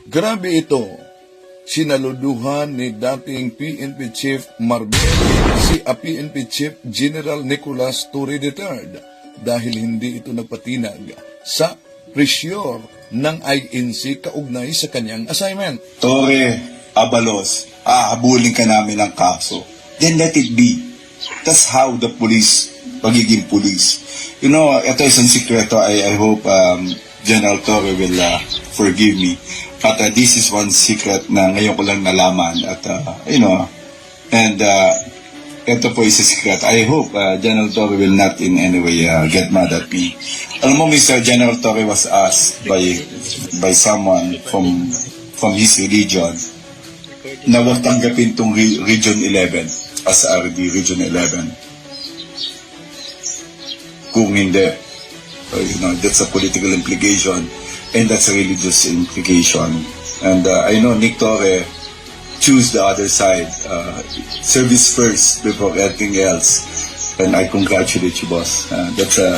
Grabe ito. Sinaluduhan ni dating PNP Chief Marbel si PNP Chief General Nicolas Torre III dahil hindi ito nagpatinag sa pressure ng INC kaugnay sa kanyang assignment. Torre, Abalos, hahabulin ka namin ng kaso. Then let it be. That's how the police, pagiging police. You know, ito isang sikreto. I hope General Torre will forgive me. But this is one secret na ngayon ko lang nalaman. At, and ito po is a secret. I hope General Torre will not in any way get mad at me. Alam mo, Mr. General Torre was asked by someone from his religion na huwag tanggapin itong Region 11 as RD Region 11. Kung hindi, that's a political implication and that's a religious implication. And I know Nick Torre choose the other side. Service first before anything else. And I congratulate you, boss. That's a...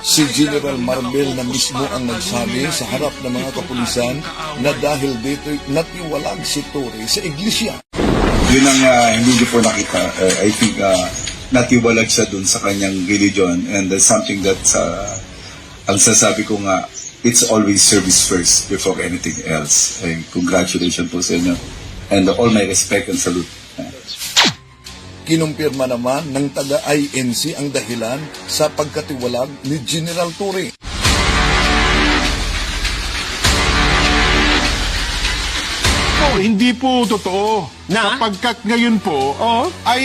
Si General Marbel na mismo ang nagsabi sa harap ng mga kapulisan na dahil dito natiwalag si Torre sa iglesia. Yun ang hindi niyo po nakita. I think natiwalag siya dun sa kanyang religion and that's something that ang sasabi ko nga, it's always service first before anything else. Congratulations po sa inyo. And all my respect and salute. Kinumpirma naman ng taga-INC ang dahilan sa pagkatiwalag ni General Torre. Hindi po totoo. Na? Sapagkat ngayon po, ay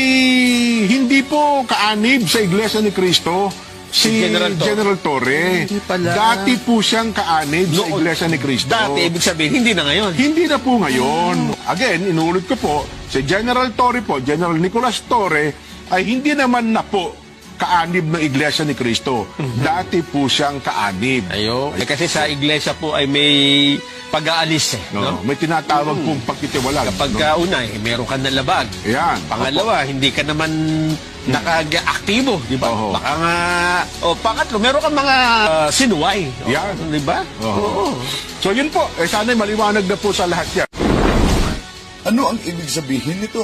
hindi po kaanib sa Iglesia ni Cristo si General Torre. Hindi pala. Dati po siyang kaanib sa Iglesia ni Cristo. Dati, ibig sabihin, hindi na ngayon. Hindi na po ngayon. Again, inuulit ko po, si General Torre po, General Nicolas Torre, ay hindi naman na po kaanib ng Iglesia ni Cristo. Dati po siyang kaanib. Ayo. Kasi sa iglesia po ay may pag-aalis no? May tinatawag pong pagtitiwalag. Kapag una, meron ka na labag. Yan. Pangalawa, hindi ka naman naka-aktibo, di ba? Oho. Baka nga, pangatlo, meron ka mga sinuway. Yan. Di ba? Oo. So yun po, sana'y maliwanag na po sa lahat yan. Ano ang ibig sabihin nito?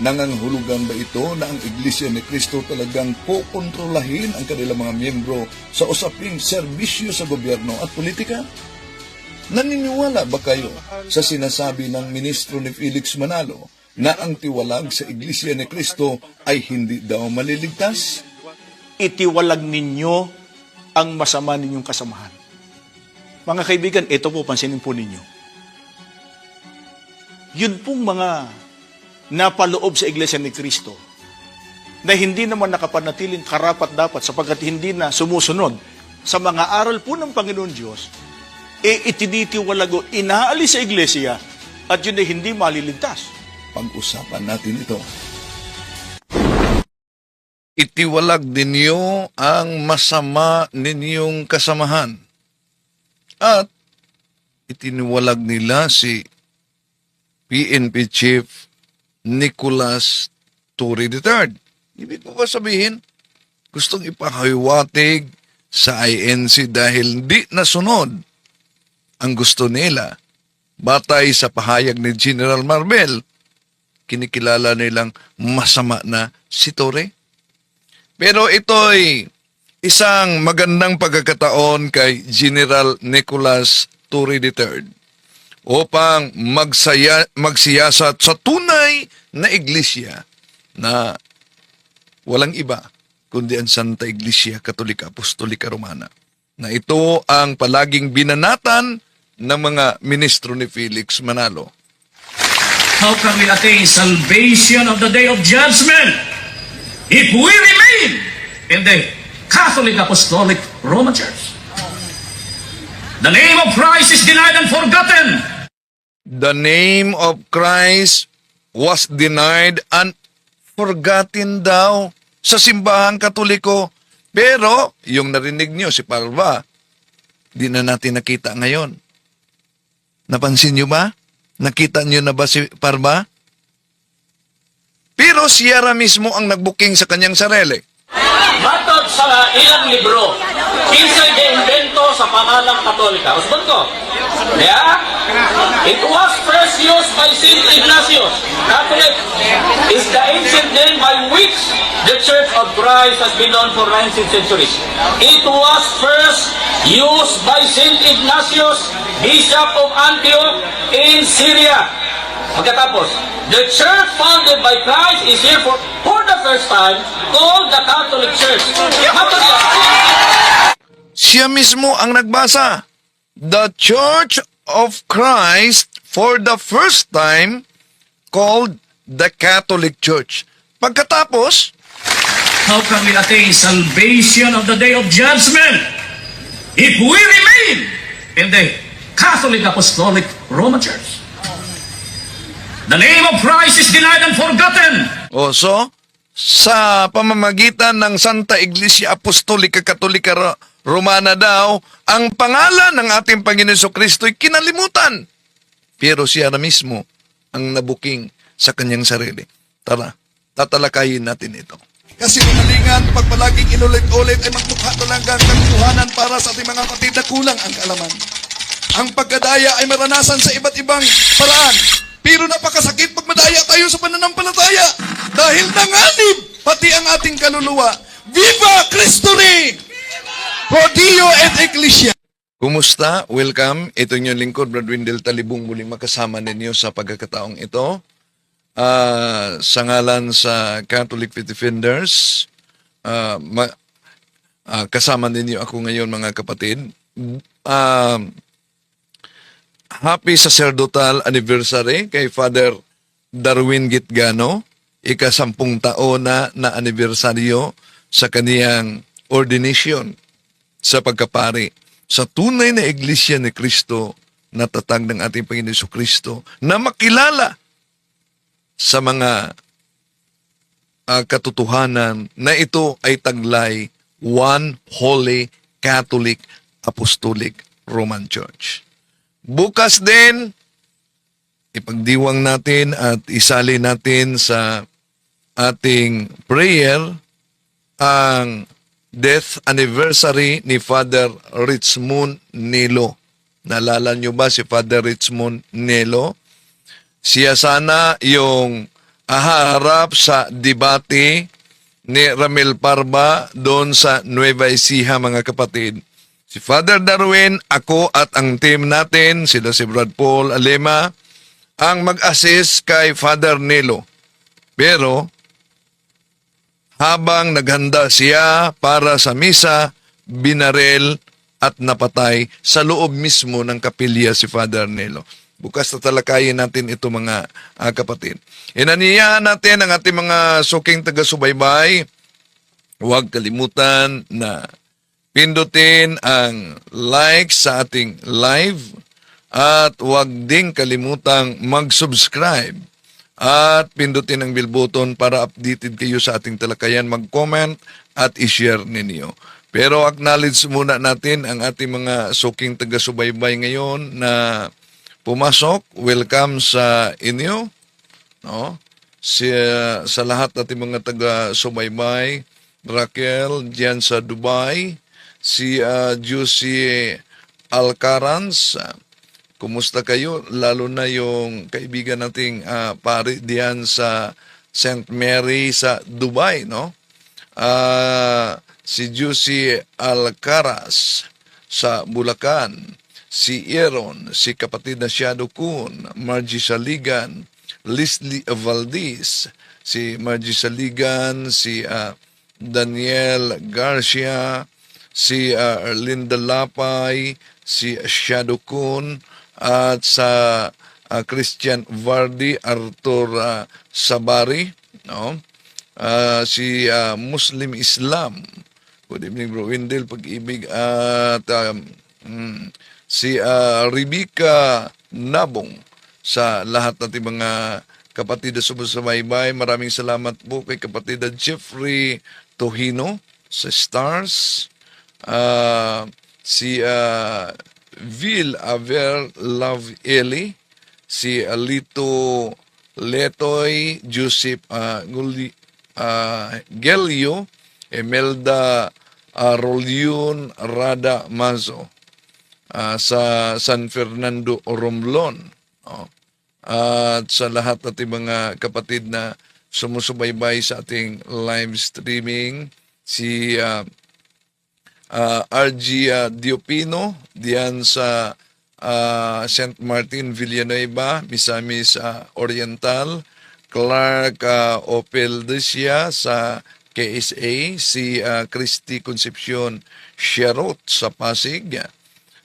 Nangangahulugan ba ito na ang Iglesia ni Cristo talagang pokontrolahin ang kanilang mga miyembro sa usaping serbisyo sa gobyerno at politika? Naniniwala ba kayo sa sinasabi ng ministro ni Felix Manalo na ang tiwalag sa Iglesia ni Cristo ay hindi daw maliligtas? Itiwalag ninyo ang masama ninyong kasamahan. Mga kaibigan, ito po, pansinin po ninyo. Yun pong mga napaloob sa Iglesia ni Cristo na hindi naman nakapanatiling karapat-dapat sapagkat hindi na sumusunod sa mga aral po ng Panginoon Diyos, itinitiwalag o inaalis sa Iglesia at yun ay hindi maliligtas. Pag-usapan natin ito. Itiwalag ninyo ang masama ninyong kasamahan at itiniwalag nila si PNP Chief Nicolas Torre III. Ibig po ba sabihin, gustong ipahiwatig sa INC dahil di nasunod ang gusto nila. Batay sa pahayag ni General Marbel, kinikilala nilang masama na si Torre. Pero ito'y isang magandang pagkakataon kay General Nicolas Torre III upang magsiyasat sa tunay na iglesia na walang iba kundi ang Santa Iglesia Katolika Apostolika Romana. Na ito ang palaging binanatan ng mga ministro ni Felix Manalo. How can we attain salvation of the day of judgment if we remain in the Catholic Apostolic Roman Church? The name of Christ is denied and forgotten. The name of Christ was denied and forgotten daw sa simbahang Katoliko. Pero, yung narinig niyo si Parva, di na natin nakita ngayon. Napansin niyo ba? Nakita niyo na ba si Parva? Pero siya mismo ang nagbuking sa kanyang sarili. Matod sa ilang libro, kinsay giimbento sa pamahalang Katolika. Usbon ko. Yeah? It was first used by Saint Ignatius. Catholic is the ancient name by which the Church of Christ has been known for 19th centuries. It was first used by Saint Ignatius, Bishop of Antioch in Syria. Pagkatapos, the church founded by Christ is here for the first time called the Catholic Church. Siya mismo ang nagbasa. The Church of Christ for the first time called the Catholic Church. Pagkatapos, How can we attain salvation of the day of judgment if we remain in the Catholic Apostolic Roman Church? The name of Christ is denied and forgotten. sa pamamagitan ng Santa Iglesia Apostolika Katolika Romana daw, ang pangalan ng ating Panginoon Kristo ay kinalimutan. Pero siya na mismo ang nabuking sa kanyang sarili. Tara, tatalakayin natin ito. Kasi umalingan, pag palaging inulit-ulit ay magmukha talaga ang kaguluhanan para sa ating mga kapatid na kulang ang kaalaman. Ang pagkadaya ay maranasan sa iba't ibang paraan. Pero napakasakit pag madaya tayo sa pananampalataya dahil nanganib pati ang ating kaluluwa. Viva Cristo Rey! Pro Dio et Ecclesia! Kumusta? Welcome. Ito yung lingkod, Brad Windel Talibong, muling makasama ninyo sa pagkakataong ito. Sa ngalan sa Catholic Faith Defenders, kasama ninyo ako ngayon mga kapatid. Happy Sacerdotal Anniversary kay Father Darwin Gitgano, ika-10 taon na anibersaryo sa kaniyang ordination sa pagkapari sa tunay na Iglesia ni Cristo na tatag ng ating Panginoon Kristo na makilala sa mga katotohanan na ito ay taglay One Holy Catholic Apostolic Roman Church. Bukas din, ipagdiwang natin at isali natin sa ating prayer ang death anniversary ni Father Richmond Nelo. Naalala nyo ba si Father Richmond Nelo? Siya sana yung haharap sa debate ni Ramil Parba doon sa Nueva Ecija, mga kapatid. Si Father Darwin, ako at ang team natin, sila si Brad Paul Alema, ang mag-assist kay Father Nelo. Pero, habang naghanda siya para sa misa, binarel at napatay sa loob mismo ng kapilya si Father Nelo. Bukas tatalakayin natin ito mga kapatid. Inaniyahan natin ang ating mga suking taga-subaybay. Huwag kalimutan na pindutin ang like sa ating live at huwag ding kalimutang mag-subscribe at pindutin ang bell button para updated kayo sa ating talakayan, mag-comment at i-share ninyo. Pero acknowledge muna natin ang ating mga suking taga-subaybay ngayon na pumasok. Welcome sa inyo. No? Sa lahat nating mga taga-subaybay, Raquel diyan sa Dubai, si Juicy Alcarans, kumusta kayo? Lalo na yung kaibigan nating pari diyan sa St. Mary sa Dubai, no? Si Juicy Alcaraz sa Bulacan, si Aaron, si kapatid na Shadow Kun, Margie Saligan, Leslie Valdez, si Margie Saligan, si Daniel Garcia, si Erlinda Lapay, si Shadow Kun, at sa Christian Vardy, Arthur Sabari, no? Si Muslim Islam. Good evening, Bro Windel, pag-ibig, at si Rebecca Nabong, sa lahat natin mga kapatid na sumusubaybay. Maraming salamat po kay kapatid na Jeffrey Tohino sa Stars, si Vil Aver Love Eli, si Alito Letoy, Joseph Gelio, Emelda Rolion Rada Mazo, sa San Fernando, Romblon. At sa lahat ng mga kapatid na sumusubaybay sa ating live streaming, si RG Diopino diyan sa St. Martin, Villanueva, Misamis Oriental, Clark Opeldesia sa KSA, si Christy Concepcion Sherot sa Pasig,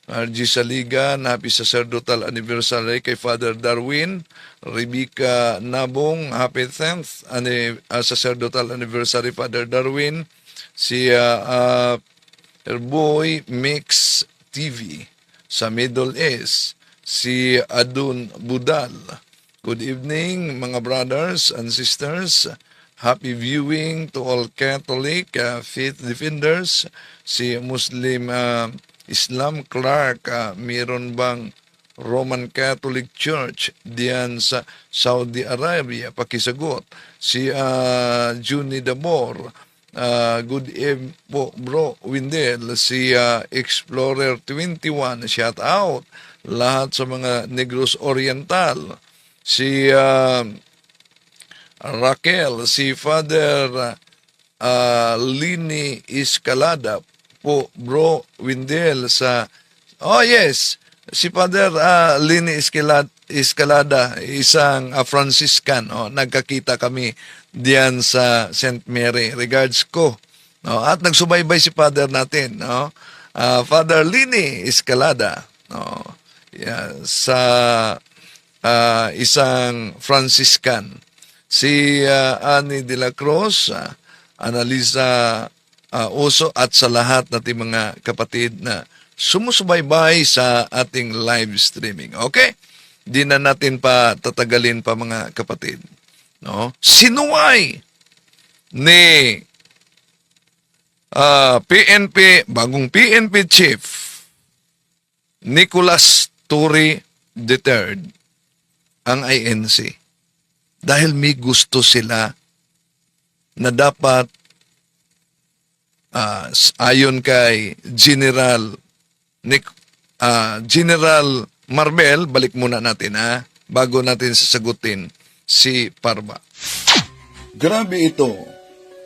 RG Saligan, happy sacerdotal anniversary kay Father Darwin. Rebecca Nabong, happy 10th sacerdotal anniversary Father Darwin. Si Boy Mix TV sa Middle East. Si Adun Budal. Good evening mga brothers and sisters. Happy viewing to all Catholic faith defenders. Si Muslim Islam Clark, meron bang Roman Catholic Church diyan sa Saudi Arabia? Pakisagot. Si Juni Damor, good evening po bro Windel. Si Explorer 21, shout out lahat sa mga Negros Oriental. Si Raquel, si Father Lini Escalada po bro Windel sa yes, si Father Lini Escalada, isang Franciscan, nagkakita kami diyan sa St. Mary. Regards ko. At nagsubaybay si Father natin, Father Lini Escalada, sa isang Franciscan. Si Annie de la Cruz, Analisa Uso, at sa lahat nating mga kapatid na sumusubaybay sa ating live streaming. Okay? Di na natin pa tatagalin pa mga kapatid. Sinuway ni bagong PNP Chief Nicolas Torre III ang INC dahil may gusto sila na dapat ayon kay General Marbel, balik muna natin bago natin sasagutin si Parma. Grabe ito.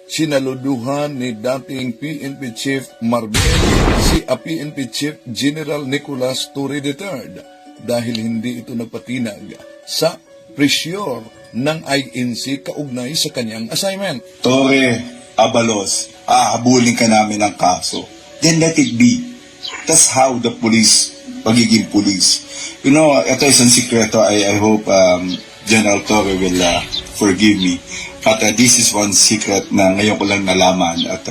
Sinaluduhan ni dating PNP Chief Marbel si PNP Chief General Nicolas Torre III dahil hindi ito nagpatinag sa pressure ng INC kaugnay sa kanyang assignment. Torre, Abalos, habulin ka namin ng kaso. Then let it be. That's how the police, pagiging police. Ito isang sikreto. I hope General Torre will forgive me. But this is one secret na ngayon ko lang nalaman. At,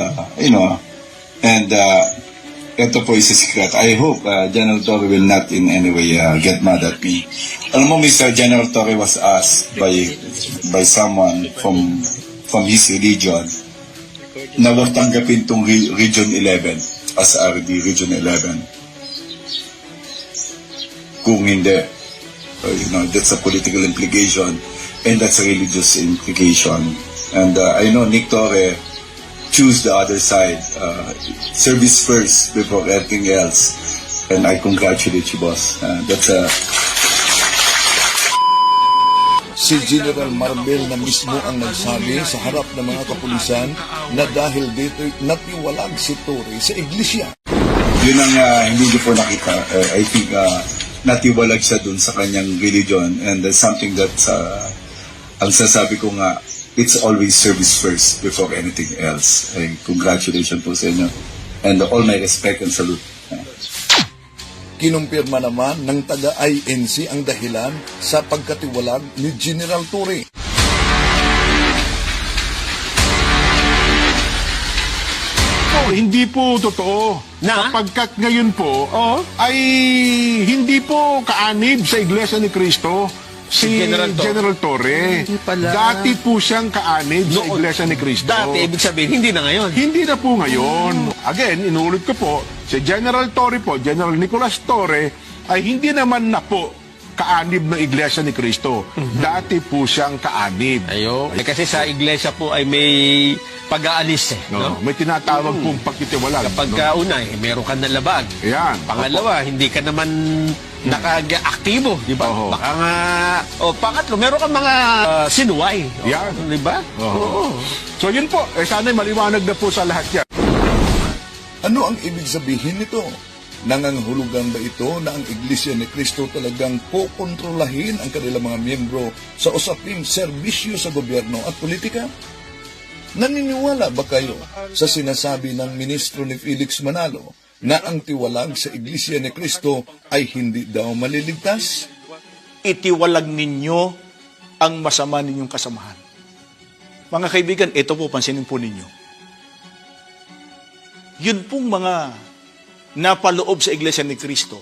and ito po is a secret. I hope General Torre will not in any way get mad at me. Alam mo, Mr. General Torre was asked by someone from his religion na huwag tanggapin itong Region 11 as RD Region 11. Kung hindi, that's a political implication and that's a religious implication. And I know Nick Torre choose the other side. Service first before anything else. And I congratulate you, boss. That's a... Si General Marbel na mismo ang nagsabi sa harap ng mga kapulisan na dahil dito natiwalag si Torre sa iglesia. Yun ang hindi ko po nakita. I think natiwalag siya dun sa kanyang religion, and that's something that ang sasabi ko nga, it's always service first before anything else. Congratulations po sa inyo, and all my respect and salute. Kinumpirma naman ng taga-INC ang dahilan sa pagkatiwalag ni General Torre. Hindi po totoo. Na? Sapagkat ngayon po ay hindi po kaanib sa Iglesia ni Cristo si General Torre. Hindi pala. Dati po siyang kaanib sa Iglesia ni Cristo. Dati, ibig sabihin, hindi na ngayon. Hindi na po ngayon. Again, inuulit ko po, si General Torre po, General Nicolas Torre, ay hindi naman na po kaanib ng Iglesia ni Cristo. Dati po siyang kaanib. Ayo. Kasi sa iglesia po ay may pag-aalis eh. No? No? May tinatawag pong pagtitiwalag. Kapag no? una, meron ka na labag. Yan. Pangalawa, hindi ka naman naka-aktibo, di ba? Oo. Baka nga, pangatlo, meron kang mga sinuway. Yan. Di ba? Oo. So yun po, sana'y maliwanag na po sa lahat yan. Ano ang ibig sabihin nito? Nangangahulugan ba ito na ang Iglesia ni Cristo talagang pokontrolahin ang kanilang mga miyembro sa usaping serbisyo sa gobyerno at politika? Naniniwala ba kayo sa sinasabi ng ministro ni Felix Manalo na ang tiwalag sa Iglesia ni Cristo ay hindi daw maliligtas? Itiwalag ninyo ang masama ninyong kasamahan. Mga kaibigan, ito po, pansinin po ninyo. Yun pong mga napaloob sa Iglesia ni Cristo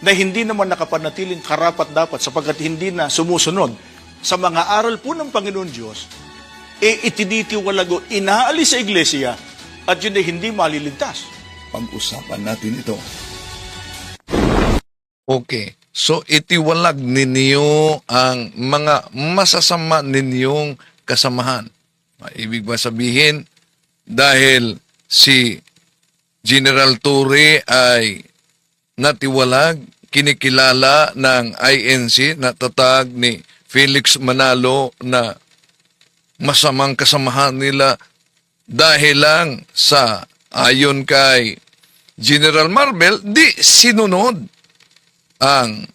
na hindi naman nakapanatiling karapat-dapat sapagkat hindi na sumusunod sa mga aral po ng Panginoon Diyos, itinitiwalag o inaalis sa Iglesia at yun ay hindi maliligtas. Pag-usapan natin ito. Okay. So, itiwalag ninyo ang mga masasama ninyong kasamahan. Ibig ba sabihin, dahil si General Torre ay natiwalag, kinikilala ng INC na tatag ni Felix Manalo na masamang kasamahan nila dahil lang sa ayon kay General Marvel, di sinunod ang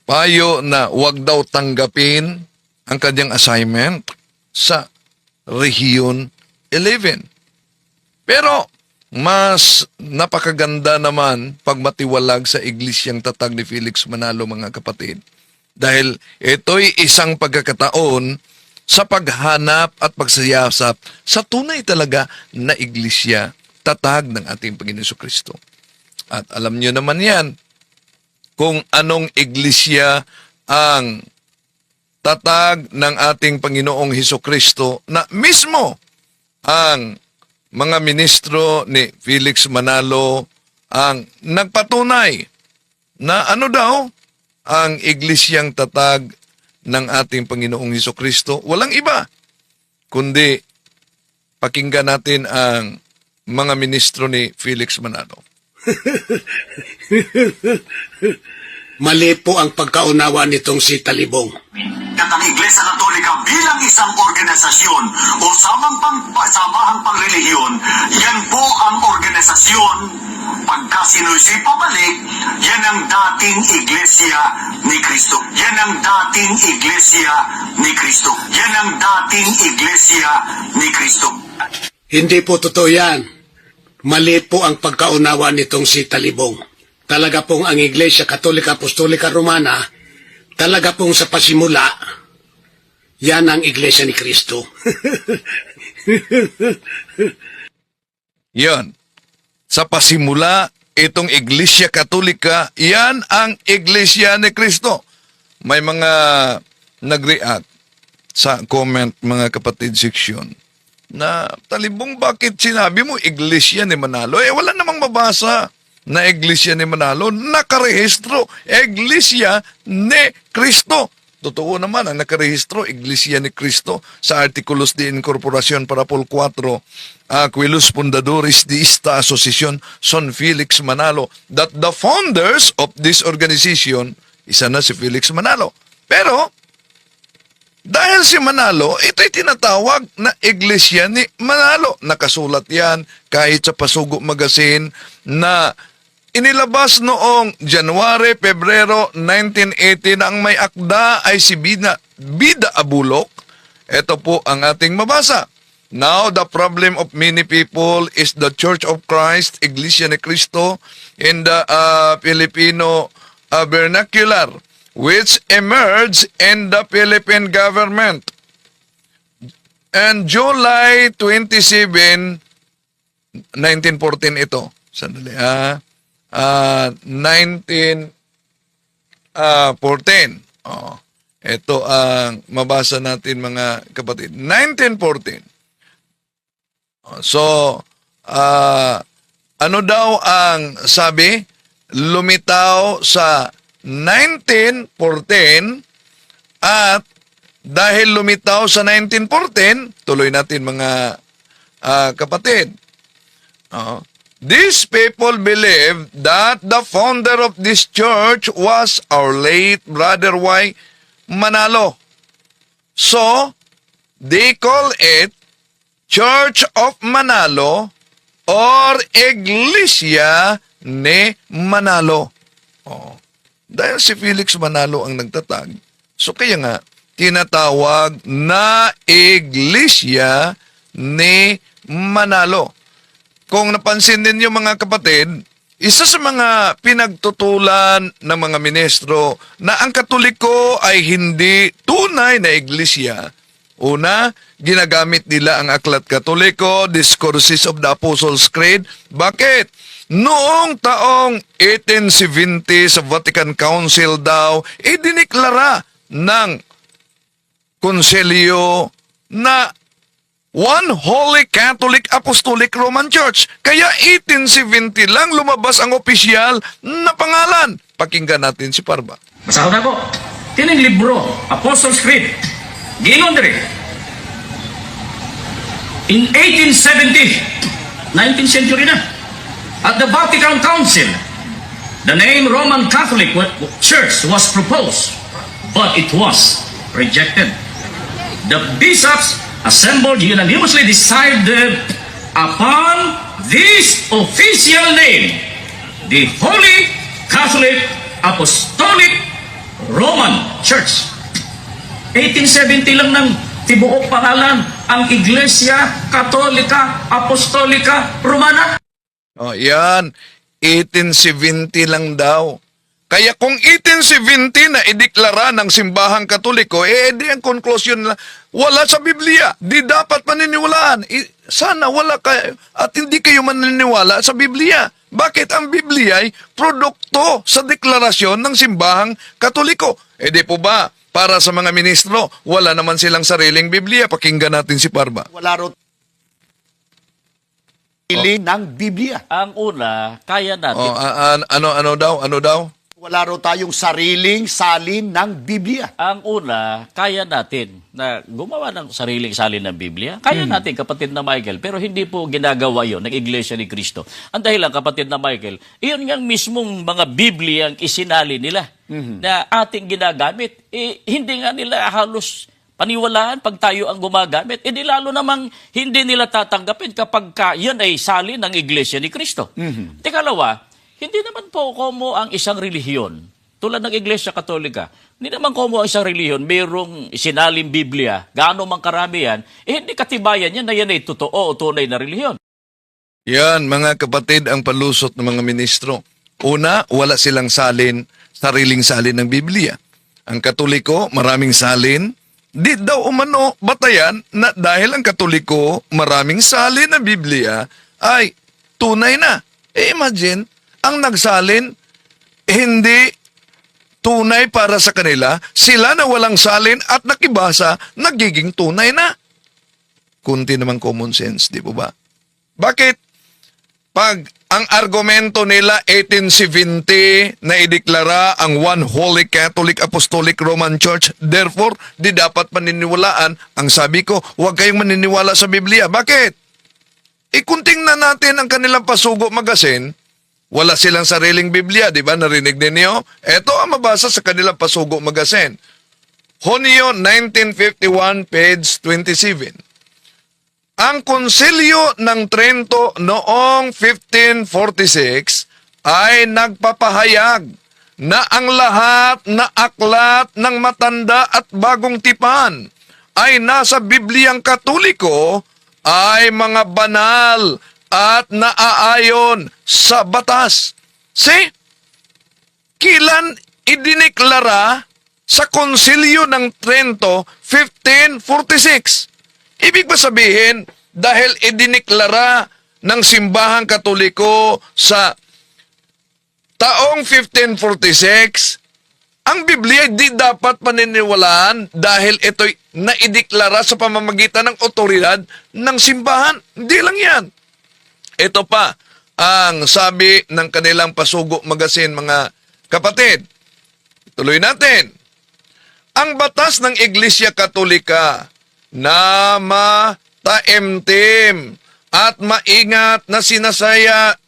payo na wag daw tanggapin ang kanyang assignment sa Region 11. Pero mas napakaganda naman pag matiwalag sa iglesyang tatag ni Felix Manalo, mga kapatid. Dahil ito'y isang pagkakataon sa paghanap at pagsayasap sa tunay talaga na iglesia tatag ng ating Panginoon Jesucristo. At alam nyo naman yan, kung anong iglesia ang tatag ng ating Panginoong Jesucristo na mismo ang mga ministro ni Felix Manalo ang nagpatunay na ano daw ang iglesyang tatag ng ating Panginoong Jesucristo. Walang iba, kundi pakinggan natin ang mga ministro ni Felix Manalo. Mali po ang pagkaunawa nitong si Talibong. At ang Iglesia Katolika bilang isang organisasyon o samahang pangrelihiyon, yan po ang organisasyon. Pagka sinusi pabalik, yan ang dating Iglesia ni Cristo. Yan ang dating Iglesia ni Cristo. Yan ang dating Iglesia ni Cristo. Hindi po totoo yan. Mali po ang pagkaunawa nitong si Talibong. Talaga pong ang Iglesia Katolika Apostolika Romana, talaga pong sa pasimula, yan ang Iglesia ni Cristo. Yan. Sa pasimula, itong Iglesia Katolika, yan ang Iglesia ni Cristo. May mga nag-react sa comment, mga kapatid section, na Talibong, bakit sinabi mo Iglesia ni Manalo? Wala namang mabasa na Iglesia ni Manalo, nakarehistro, Iglesia ni Cristo. Totoo naman, ang nakarehistro, Iglesia ni Cristo, sa Articulos de Incorporación para Pol 4, Aquilos Fundadores de esta Asociación son Felix Manalo, that the founders of this organization, isa na si Felix Manalo. Pero, dahil si Manalo, ito'y tinatawag na Iglesia ni Manalo. Nakasulat yan kahit sa Pasugo Magazine na inilabas noong January, Pebrero 1980 na ang may akda ay si Bida Abulok. Ito po ang ating mabasa. Now, the problem of many people is the Church of Christ, Iglesia ni Cristo, in the Filipino vernacular, which emerged in the Philippine government. And July 27, 1914 ito. Sandali, 1914. Ito ang mabasa natin, mga kapatid. 1914. So, ano daw ang sabi? Lumitaw sa 1914 at dahil lumitaw sa 1914, tuloy natin mga kapatid. These people believe that the founder of this church was our late Brother Y. Manalo. So, they call it Church of Manalo or Iglesia ni Manalo. Dahil si Felix Manalo ang nagtatag, so kaya nga, tinatawag na Iglesia ni Manalo. Kung napansin ninyo mga kapatid, isa sa mga pinagtutulan ng mga ministro na ang Katoliko ay hindi tunay na iglesia. Una, ginagamit nila ang Aklat Katoliko, Discourses of the Apostles' Creed. Bakit? Noong taong 1870 sa Vatican Council daw, idiniklara ng konselyo na One Holy Catholic Apostolic Roman Church. Kaya 1870 lang lumabas ang opisyal na pangalan. Pakinggan natin si Parba. Masahod ako. Kining libro, Apostles' Creed, giingon diri. In 1870, 19th century na, at the Vatican Council, the name Roman Catholic Church was proposed, but it was rejected. The bishops assembled unanimously decided upon this official name, the Holy Catholic Apostolic Roman Church. 1870 lang ng tibuok pangalan ang Iglesia Katolika Apostolika Romana. Yan. 1870 lang daw. Kaya kung 1870 na ideklara ng simbahang Katoliko, di ang conclusion na wala sa Biblia. Di dapat paniniwalaan. Sana wala kayo at hindi kayo maniniwala sa Biblia. Bakit ang Biblia ay produkto sa deklarasyon ng simbahang Katoliko? Di po ba, para sa mga ministro, wala naman silang sariling Biblia? Pakinggan natin si Parba. Wala ro ng Biblia. Ang una, kaya natin. Ano daw? Wala ro tayong sariling salin ng Biblia. Ang una, kaya natin na gumawa ng sariling salin ng Biblia. Kaya natin, kapatid na Michael. Pero hindi po ginagawa yon ng Iglesia ni Cristo. Ang dahilan, kapatid na Michael, iyon nga mismong mga Biblia ang isinali nila na ating ginagamit. Hindi nga nila halos paniwalaan pag tayo ang gumagamit. Di lalo namang hindi nila tatanggapin kapag yan ay salin ng Iglesia ni Cristo. Tikalawa, hindi naman po komo ang isang relihiyon, tulad ng Iglesia Katolika, hindi naman komo ang isang relihiyon, mayroong sinaling Biblia, gaano mang karami yan, hindi katibayan yan na yan ay totoo o tunay na relihiyon. Yan, mga kapatid, ang palusot ng mga ministro. Una, wala silang sariling salin ng Biblia. Ang Katoliko, maraming salin. Di daw umano batayan na dahil ang Katoliko, maraming salin na Biblia, ay tunay na. Imagine, ang nagsalin, hindi tunay para sa kanila, sila na walang salin at nakibasa, nagiging tunay na. Kunti naman common sense, di po ba? Bakit? Pag ang argumento nila 1870 na ideklara ang One Holy Catholic Apostolic Roman Church, therefore, di dapat paniniwalaan. Ang sabi ko, huwag kayong maniniwala sa Biblia. Bakit? Ikunting na natin ang kanilang Pasugo Magazine. Wala silang sariling Biblia, di ba? Narinig ninyo? Ito ang mabasa sa kanilang Pasugo Magazine. Hunyo 1951, page 27. Ang Konsilyo ng Trento noong 1546 ay nagpapahayag na ang lahat na aklat ng matanda at bagong tipan ay nasa Bibliang Katoliko ay mga banal at naaayon sa batas. See? Kilan idineklara sa Konsilyo ng Trento 1546? Ibig ba sabihin, dahil idineklara ng simbahang Katoliko sa taong 1546, ang Biblia di dapat paniniwalaan dahil ito'y naideklara sa pamamagitan ng otoridad ng simbahan. Hindi lang yan. Ito pa ang sabi ng kanilang Pasugo Magazine, mga kapatid. Tuloy natin. Ang batas ng Iglesia Katolika na mataimtim at maingat na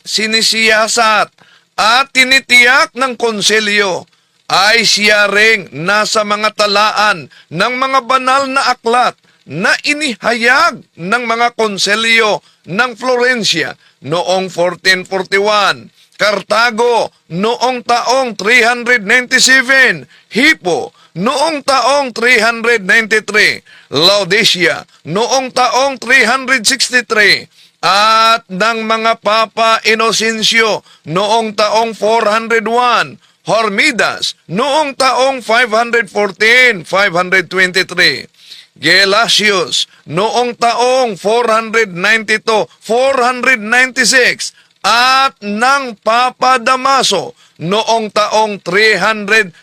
sinisiyasat at tinitiyak ng konselyo ay siya ring nasa mga talaan ng mga banal na aklat na inihayag ng mga konselyo ng Florencia noong 1441, Cartago noong taong 397, Hippo noong taong 393, Laodicea noong taong 363, at ng mga Papa Inocencio noong taong 401, Hormidas noong taong 514, 523, Gelasius noong taong 492, 496, at ng Papa Damaso noong taong 360.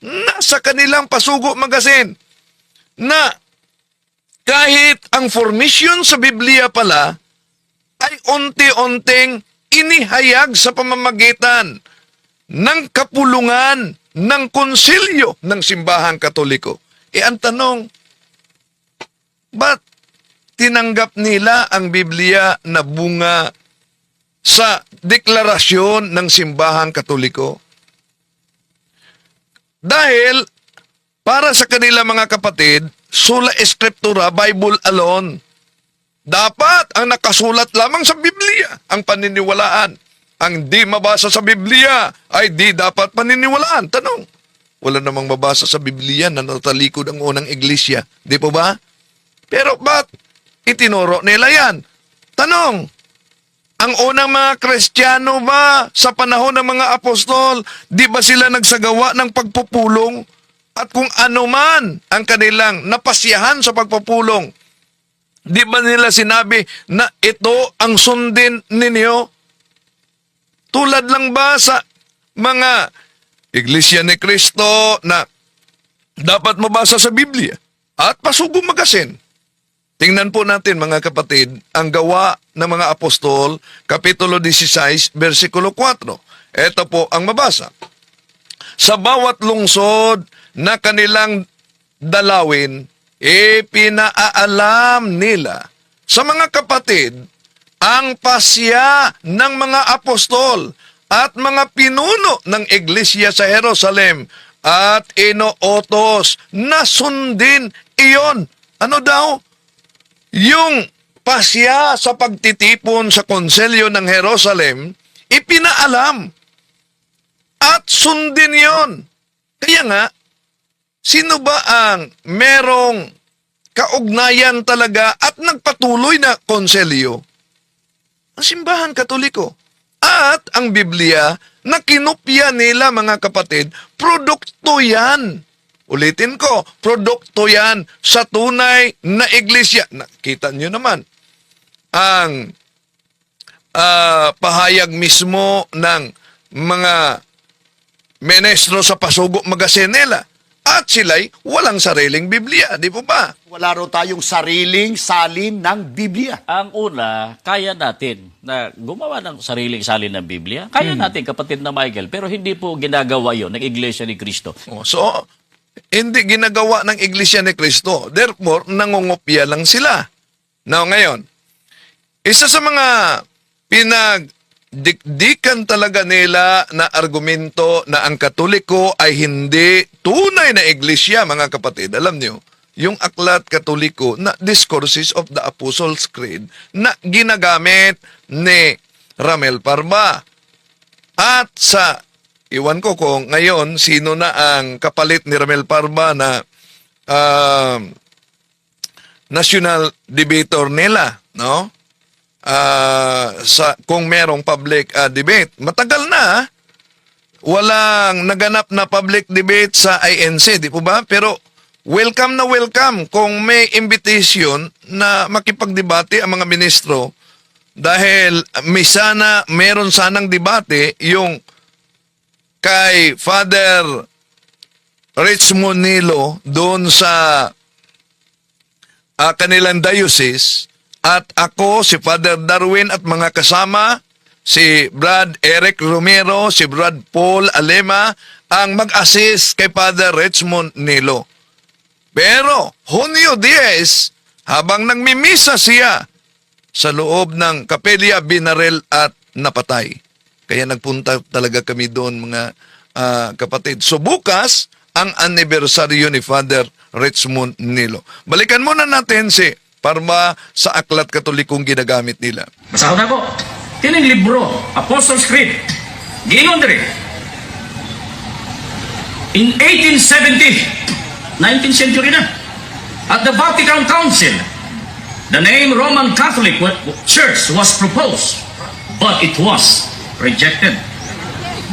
Nasa kanilang pasugo magasin na kahit ang formation sa Biblia pala ay unti-unting inihayag sa pamamagitan ng kapulungan ng konsilyo ng Simbahang Katoliko. Ang tanong, ba't tinanggap nila ang Biblia na bunga sa deklarasyon ng Simbahang Katoliko? Dahil para sa kanila mga kapatid, sola scriptura, Bible alone. Dapat ang nakasulat lamang sa Biblia ang paniniwalaan. Ang di mabasa sa Biblia ay di dapat paniniwalaan. Tanong, wala namang mabasa sa Biblia na natalikod ang unang iglesia. Di po ba? Pero ba't itinuro nila yan? Tanong, ang unang mga Kristiyano ba sa panahon ng mga apostol, di ba sila nagsagawa ng pagpupulong? At kung ano man ang kanilang napasyahan sa pagpupulong, di ba nila sinabi na ito ang sundin ninyo? Tulad lang ba sa mga Iglesia ni Cristo na dapat mabasa sa Biblia at pasugong magasin? Tingnan po natin mga kapatid ang gawa ng mga apostol, Kapitulo 16, versikulo 4. Ito po ang mabasa. Sa bawat lungsod na kanilang dalawin, ipinaalam nila sa mga kapatid ang pasya ng mga apostol at mga pinuno ng iglesia sa Jerusalem at inootos na sundin iyon. Ano daw? Yung pasya sa pagtitipon sa konselyo ng Jerusalem, ipinaalam at sundin yon. Kaya nga, sino ba ang merong kaugnayan talaga at nagpatuloy na konselyo? Ang Simbahang Katoliko. At ang Biblia na kinopya nila mga kapatid, produkto yan. Ulitin ko, produkto yan sa tunay na iglesia. Nakita nyo naman ang pahayag mismo ng mga menestro sa Pasugo Magasin nila. At sila'y walang sariling Biblia, di po ba? Wala raw tayong sariling salin ng Biblia. Ang una, kaya natin na gumawa ng sariling salin ng Biblia. Kaya natin, kapatid na Michael, pero hindi po ginagawa yon ng Iglesia ni Cristo. So, hindi ginagawa ng Iglesia ni Cristo. Therefore, nangungopya lang sila. Now, ngayon, isa sa mga pinagdikdikan talaga nila na argumento na ang Katoliko ay hindi tunay na iglesia, mga kapatid. Alam niyo, yung aklat Katoliko na Discourses of the Apostles' Creed na ginagamit ni Ramel Parba. At sa, iwan ko kung ngayon, sino na ang kapalit ni Ramel Parba na national debater nila, no? Kung merong public debate. Matagal na, walang naganap na public debate sa INC, di po ba? Pero welcome na welcome kung may invitation na makipagdebate ang mga ministro dahil meron sanang debate yung kay Father Richmond Nilo doon sa kanilang diocese. At ako, si Father Darwin at mga kasama si Brad Eric Romero, si Brad Paul Alema ang mag-assist kay Father Richmond Nilo. Pero Hunyo 10, habang nagmimisa siya sa loob ng kapelya, binarel at napatay. Kaya nagpunta talaga kami doon, mga kapatid. So bukas, ang anibersaryo ni Father Richmond Nilo. Balikan muna natin si Parma sa aklat katolikong ginagamit nila. Basahon ako. Kining libro, Apostles' Creed. Giingon diri. In 1870, 19th century na, at the Vatican Council, the name Roman Catholic Church was proposed, but it was rejected.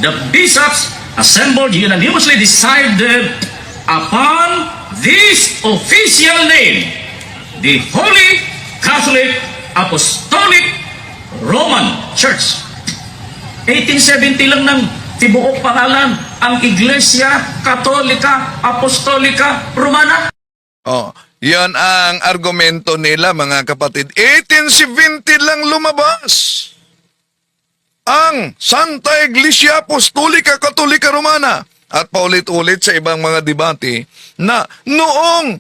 The bishops assembled unanimously decided upon this official name, the Holy Catholic Apostolic Roman Church. 1870 lang ng tibuok pangalan ang Iglesia Katolika Apostolika Romana. Oh, yan ang argumento nila, mga kapatid. 1870 lang lumabas ang Santa Iglesia Apostolika Katolika Romana. At paulit-ulit sa ibang mga debate na noong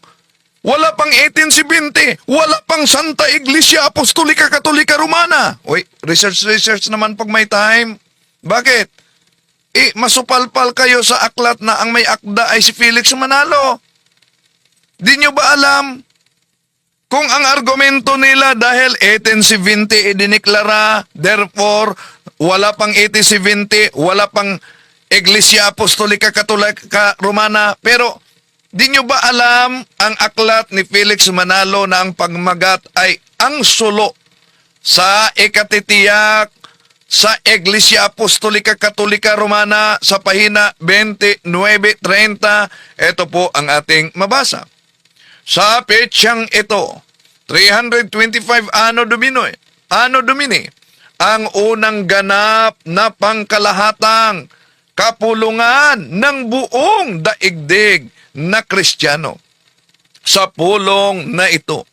wala pang 1870, wala pang Santa Iglesia Apostolika Katolika Romana. Uy, research naman pag may time. Bakit? Masupalpal kayo sa aklat na ang may akda ay si Felix Manalo. Di nyo ba alam kung ang argumento nila dahil 1870 idiniklara, therefore, wala pang 1870, wala pang Iglesia Apostolika Katolika Romana, pero di nyo ba alam ang aklat ni Felix Manalo na ang pagmagat ay ang sulo sa ikatitiyak sa Iglesia Apostolika Katolika Romana sa pahina 29-30. Ito po ang ating mabasa. Sa petsyang ito, 325 Anno Domini, ang unang ganap na pangkalahatang kapulungan ng buong daigdig na Kristiyano. Sa pulong na ito,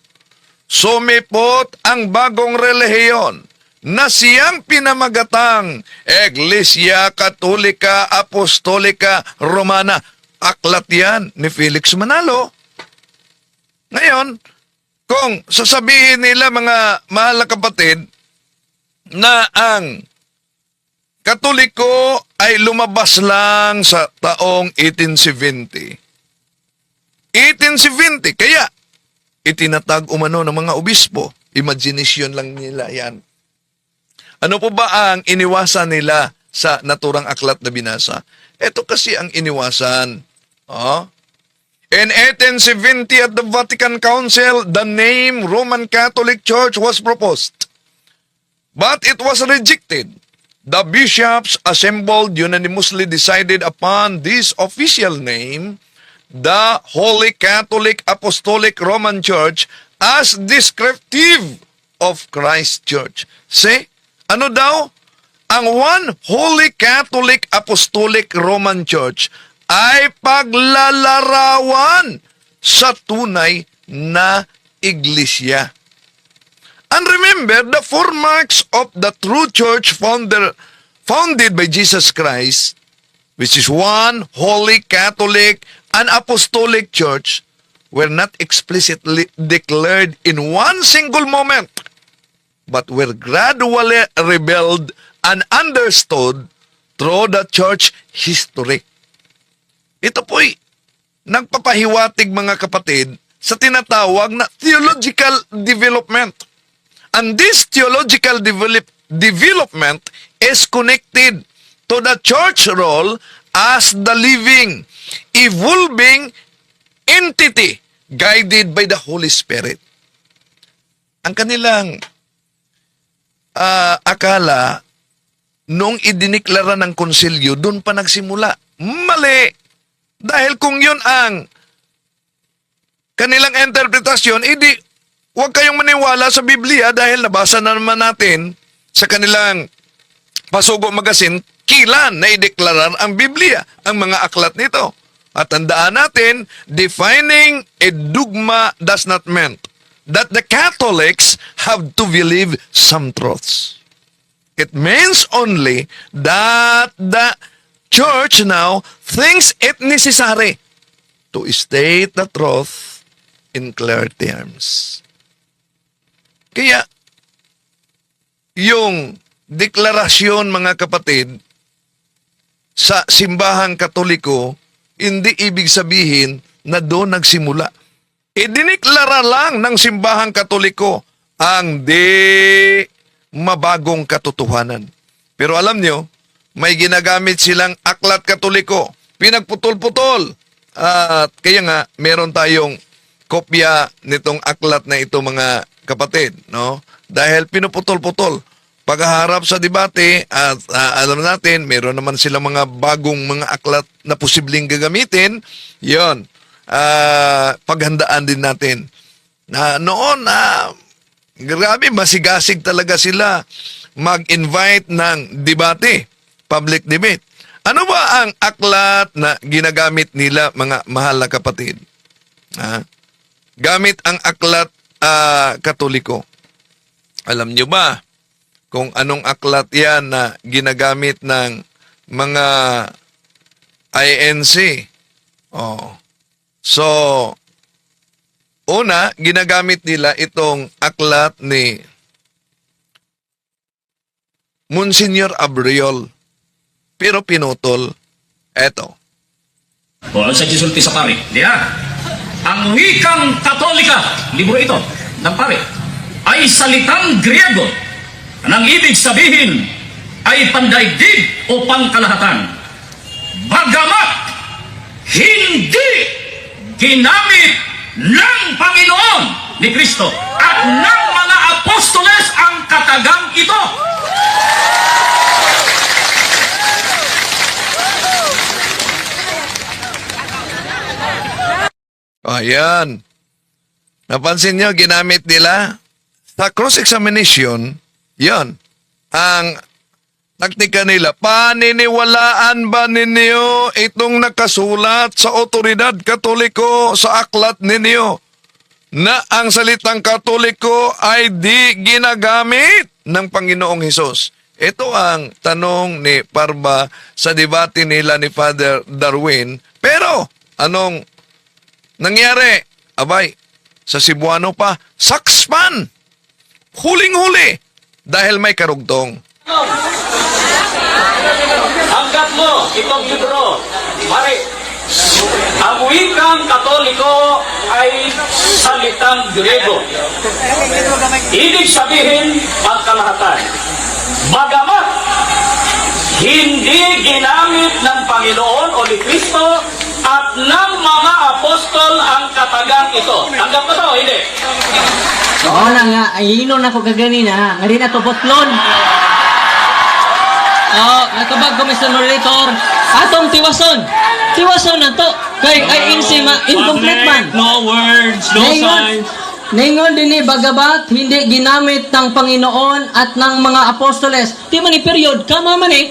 sumipot ang bagong relihiyon na siyang pinamagatang Iglesia Katolika Apostolika Romana. Aklat yan ni Felix Manalo. Ngayon, kung sasabihin nila, mga mahal na kapatid, na ang Katoliko ay lumabas lang sa taong 1870. 1870, kaya itinatag umano ng mga obispo. Imagination lang nila yan. Ano po ba ang iniwasan nila sa naturang aklat na binasa? Ito kasi ang iniwasan. In 1870 at the Vatican Council, the name Roman Catholic Church was proposed. But it was rejected. The bishops assembled unanimously decided upon this official name, the Holy Catholic Apostolic Roman Church, as descriptive of Christ Church. See? Ano daw? Ang One Holy Catholic Apostolic Roman Church ay paglalarawan sa tunay na iglesia. And remember, the four marks of the true church founded by Jesus Christ, which is one Holy Catholic and Apostolic Church, were not explicitly declared in one single moment, but were gradually revealed and understood through the church history. Ito po'y nagpapahiwatig, mga kapatid, sa tinatawag na theological development. And this theological development is connected to the church role as the living, evolving entity guided by the Holy Spirit. Ang kanilang akala nung idiniklara ng konsilyo, doon pa nagsimula. Mali! Dahil kung yun ang kanilang interpretasyon, huwag kayong maniwala sa Biblia dahil nabasa na naman natin sa kanilang Pasugo Magazine kilan na ideklarar ang Biblia, ang mga aklat nito. At tandaan natin, defining a dogma does not mean that the Catholics have to believe some truths. It means only that the church now thinks it necessary to state the truth in clear terms. Kaya, yung deklarasyon, mga kapatid, sa simbahang Katoliko, hindi ibig sabihin na doon nagsimula. Idiniklara lang ng simbahang Katoliko ang di mabagong katotohanan. Pero alam nyo, may ginagamit silang aklat Katoliko, pinagputol-putol. At kaya nga, meron tayong kopya nitong aklat na ito, mga kapatid, no? Dahil pinuputol-putol. Paghaharap sa debate, at alam natin, meron naman silang mga bagong mga aklat na posibleng gagamitin. Yon, paghandaan din natin. Noon, grabe, masigasig talaga sila mag-invite ng debate, public debate. Ano ba ang aklat na ginagamit nila, mga mahal na kapatid? Gamit ang aklat Katoliko. Alam nyo ba kung anong aklat yan na ginagamit ng mga INC? So, una, ginagamit nila itong aklat ni Monsignor Abriol. Pero pinutol. Eto. O ang sa gisulti sa pare, diya. Ang wikang Katolika, libro ito ng pare, ay salitang Griego. Ang ibig sabihin ay pandaigdig o pangkalahatan. Bagamat hindi ginamit ng Panginoon ni Kristo at ng mga apostoles ang katagang ito. Ayan. Napansin nyo, ginamit nila sa cross-examination, yan, ang taktika nila. Paniniwalaan ba ninyo itong nakasulat sa otoridad Katoliko sa aklat ninyo na ang salitang Katoliko ay di ginagamit ng Panginoong Hesus? Ito ang tanong ni Parba sa debate nila ni Father Darwin. Pero, anong nangyari? Abay, sa Cebuano pa, sakspan! Huling-huli! Dahil may karugtong. Hanggat mo itong libro, pare, ang wikang Katoliko ay salitang Griego. Ibig sabihin, pangkalahatan. Bagamat hindi ginamit ng Panginoon o ni Kristo at ng mga apostol ang katagang ito. Tanggap mo to, hindi? Oo na nga, ay inon ako kaganina ha. Nga rin na to potlon. Oo, natubag ko Mr. Moderator. Atong tiwason. Tiwason na to. Kay ay incomplete man. No words, no signs. Ningon din bagabat hindi ginamit ng Panginoon at ng mga apostoles. Di man i-period, kama man eh.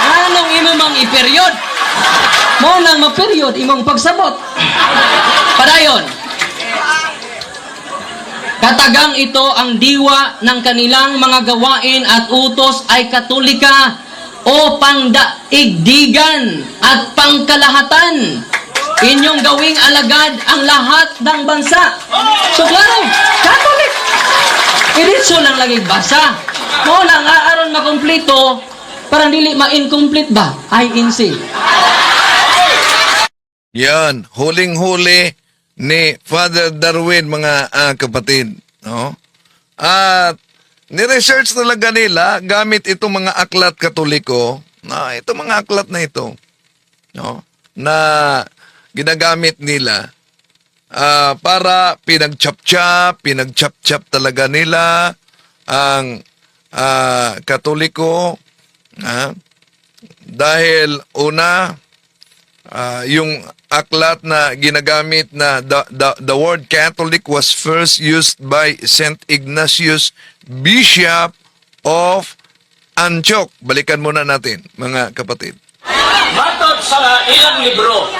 Anong imo mang i-period? Mo nang ma-period imong pagsabot. Padayon. Katagang ito ang diwa ng kanilang mga gawain at utos ay Katolika o pangdaigdigan at pangkalahatan. Inyong gawing alagad ang lahat ng bansa. So klaro, Catholic. Iritso lang lagi basa. Mo lang aaron makumpleto, parang dili ma-incomplete ba? INC. Yan, huling-huli ni Father Darwin, mga kapatid. No? At ni-research talaga nila gamit itong mga aklat Katoliko, itong mga aklat na ito, no? Na ginagamit nila para pinag-chap-chap talaga nila ang Katoliko. Dahil una, yung aklat na ginagamit na the word Catholic was first used by St. Ignatius, Bishop of Antioch. Balikan muna natin, mga kapatid. Matod sa ilang libro,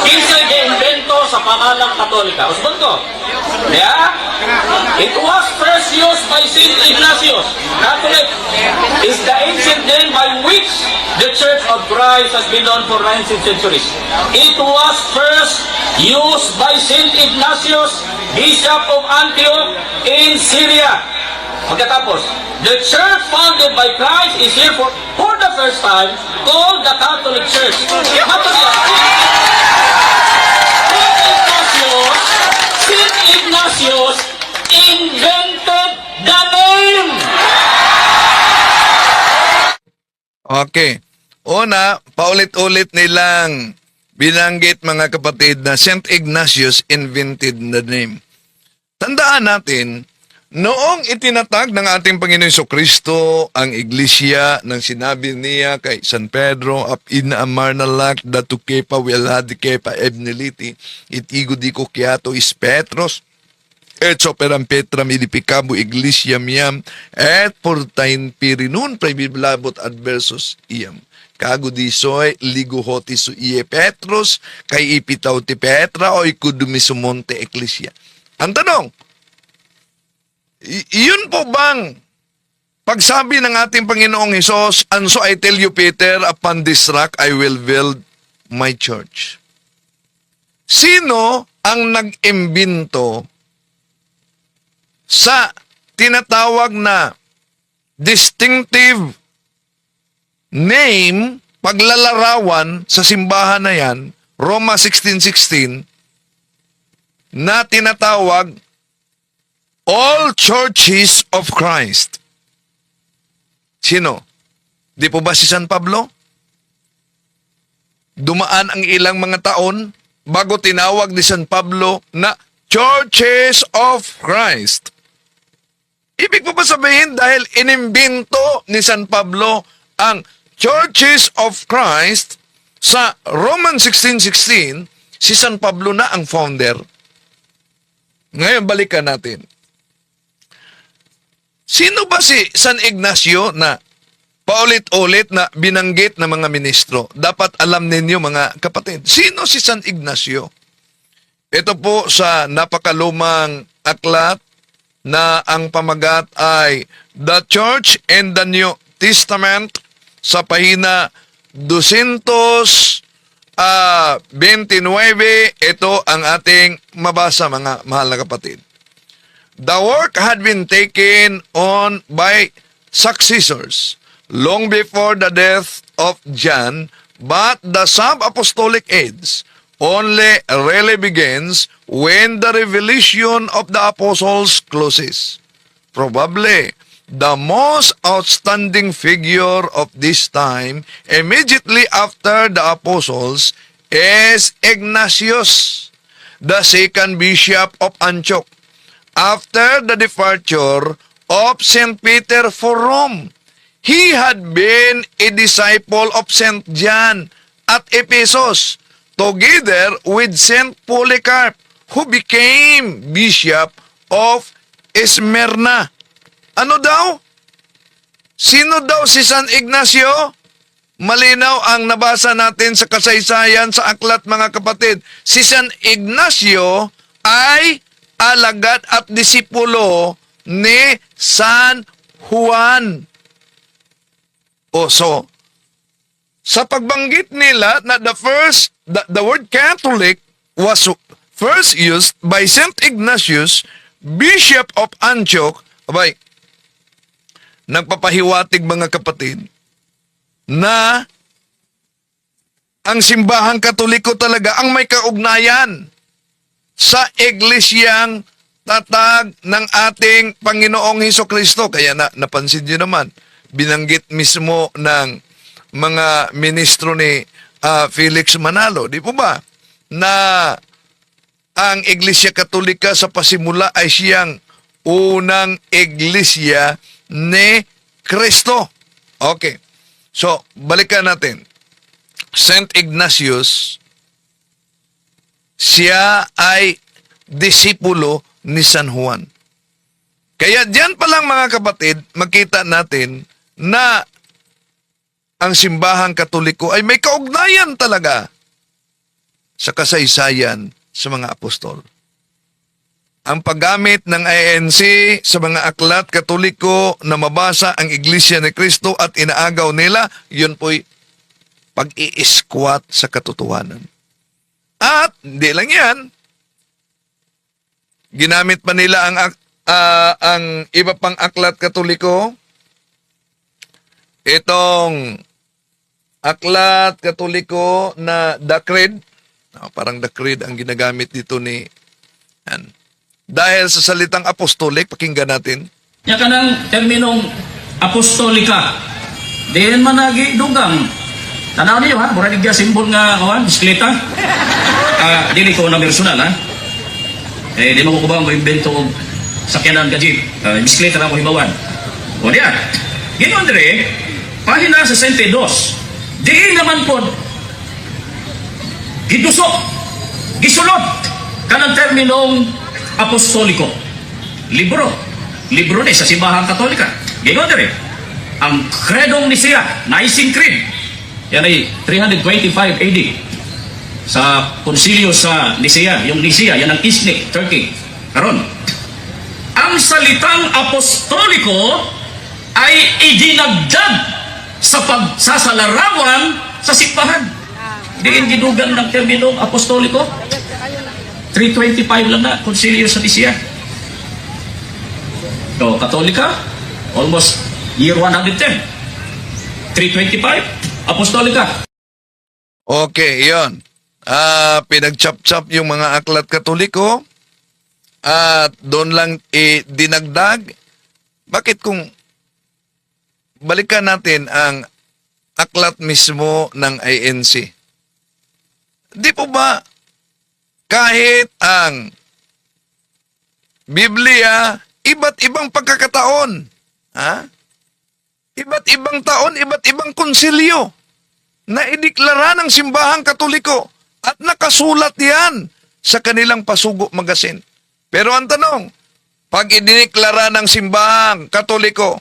kinsay gi-invento sa pangalang Katolika. Usbon ko. Yeah? It was first used by Saint Ignatius. Catholic is the ancient name by which the Church of Christ has been known for 19 centuries. It was first used by Saint Ignatius, Bishop of Antioch in Syria. Pagkatapos, the church founded by Christ is here for the first time called the Catholic Church. Saint Ignatius invented the name. Okay. Una, paulit-ulit nilang binanggit mga kapatid na St. Ignatius invented the name. Tandaan natin, noong itinatag ng ating Panginoon Jesucristo ang iglesia nang sinabi niya kay San Pedro, ap inaamar na lak datu kepa weladi kepa ebneliti, itigo di ko kiato is Petros, et soperam Petram idipicabo iglesia miam, et portain pirinun prebiblabot adversus iam. Kago di soy liguhoti su iye Petros, kay ipitaw ti Petra o ikudumi sumonte eklesia. Ang tanong, yun po bang pagsabi ng ating Panginoong Hesus, and so I tell you Peter, upon this rock I will build my church. Sino ang nag-imbento sa tinatawag na distinctive name, paglalarawan sa simbahan na yan, Roma 16:16, na tinatawag All Churches of Christ. Sino? Di po ba si San Pablo? Dumaan ang ilang mga taon bago tinawag ni San Pablo na Churches of Christ. Ibig po ba sabihin dahil inimbento ni San Pablo ang Churches of Christ sa Roman 16:16, si San Pablo na ang founder? Ngayon balikan natin. Sino ba si San Ignacio na paulit-ulit na binanggit ng mga ministro? Dapat alam ninyo mga kapatid. Sino si San Ignacio? Ito po sa napakalumang aklat na ang pamagat ay The Church and the New Testament sa pahina 229. Ito ang ating mabasa mga mahal na kapatid. The work had been taken on by successors long before the death of John, but the sub-apostolic age only really begins when the revelation of the apostles closes. Probably, the most outstanding figure of this time, immediately after the apostles, is Ignatius, the second bishop of Antioch, after the departure of St. Peter for Rome. He had been a disciple of St. John at Ephesus, together with St. Polycarp, who became bishop of Smyrna. Ano daw? Sino daw si San Ignacio? Malinaw ang nabasa natin sa kasaysayan sa aklat mga kapatid. Si San Ignacio ay alagad at disipulo ni San Juan. So, sa pagbanggit nila na the word Catholic was first used by St. Ignatius, Bishop of Antioch, abay, nagpapahiwatig mga kapatid, na ang simbahang Katoliko talaga ang may kaugnayan sa iglesyang tatag ng ating Panginoong Hesukristo. Kaya napansin nyo naman, binanggit mismo ng mga ministro ni Felix Manalo, di po ba? Na ang Iglesia Katolika sa pasimula ay siyang unang iglesia ni Kristo. Okay. So, balikan natin. St. Ignatius, siya ay disipulo ni San Juan. Kaya diyan pa lang mga kapatid, makita natin na ang simbahang Katoliko ay may kaugnayan talaga sa kasaysayan sa mga apostol. ang paggamit ng INC sa mga aklat katoliko na mabasa ang Iglesia ni Cristo at inaagaw nila, yun po'y pag-i-squat sa katotohanan. At, hindi lang yan, ginamit pa nila ang iba pang aklat katoliko. Itong aklat katoliko na The Creed, parang The Creed ang ginagamit dito ni yan. Dahil sa salitang apostolic, pakinggan natin. Nya kanang terminong apostolika. Diyan man nagidugang. Tanaw niyo ha, mura digya simbol nga kawan, bisikleta. Dili ko na personal ha. Di mo ko ba mo-invento og sakyanan ka jeep. Bisikleta na ko hibawan. O diyan. Ginoon dire, pahina sa 62. Diin naman po gidusok, gisulot kanang terminong apostoliko. Libro ni sa Simbahan Katolika. Ginoon dire, ang Credong Nicea, Nicene Creed. Yan ay 325 AD. Sa konsilyo sa Nicea, yung Nicea, yan ang Iznik, Turkey. Karon, ang salitang apostoliko ay idinagdag sa pagsasalarawan sa simbahan. Diin gidugan ng terminong apostoliko. 325 lang na, konsilyo sa Nicea. So, Katolika, almost year 110. 325, apostolika. Okay, yun. Pinag-chop-chop yung mga aklat katoliko at doon lang dinagdag. Bakit kung balikan natin ang aklat mismo ng INC? Di po ba kahit ang Biblia, iba't ibang pagkakataon, iba't ibang taon, iba't ibang konsilyo na ideklara ng Simbahang Katoliko at nakasulat yan sa kanilang Pasugo Magazine. Pero ang tanong, pag idineklara ng Simbahang Katoliko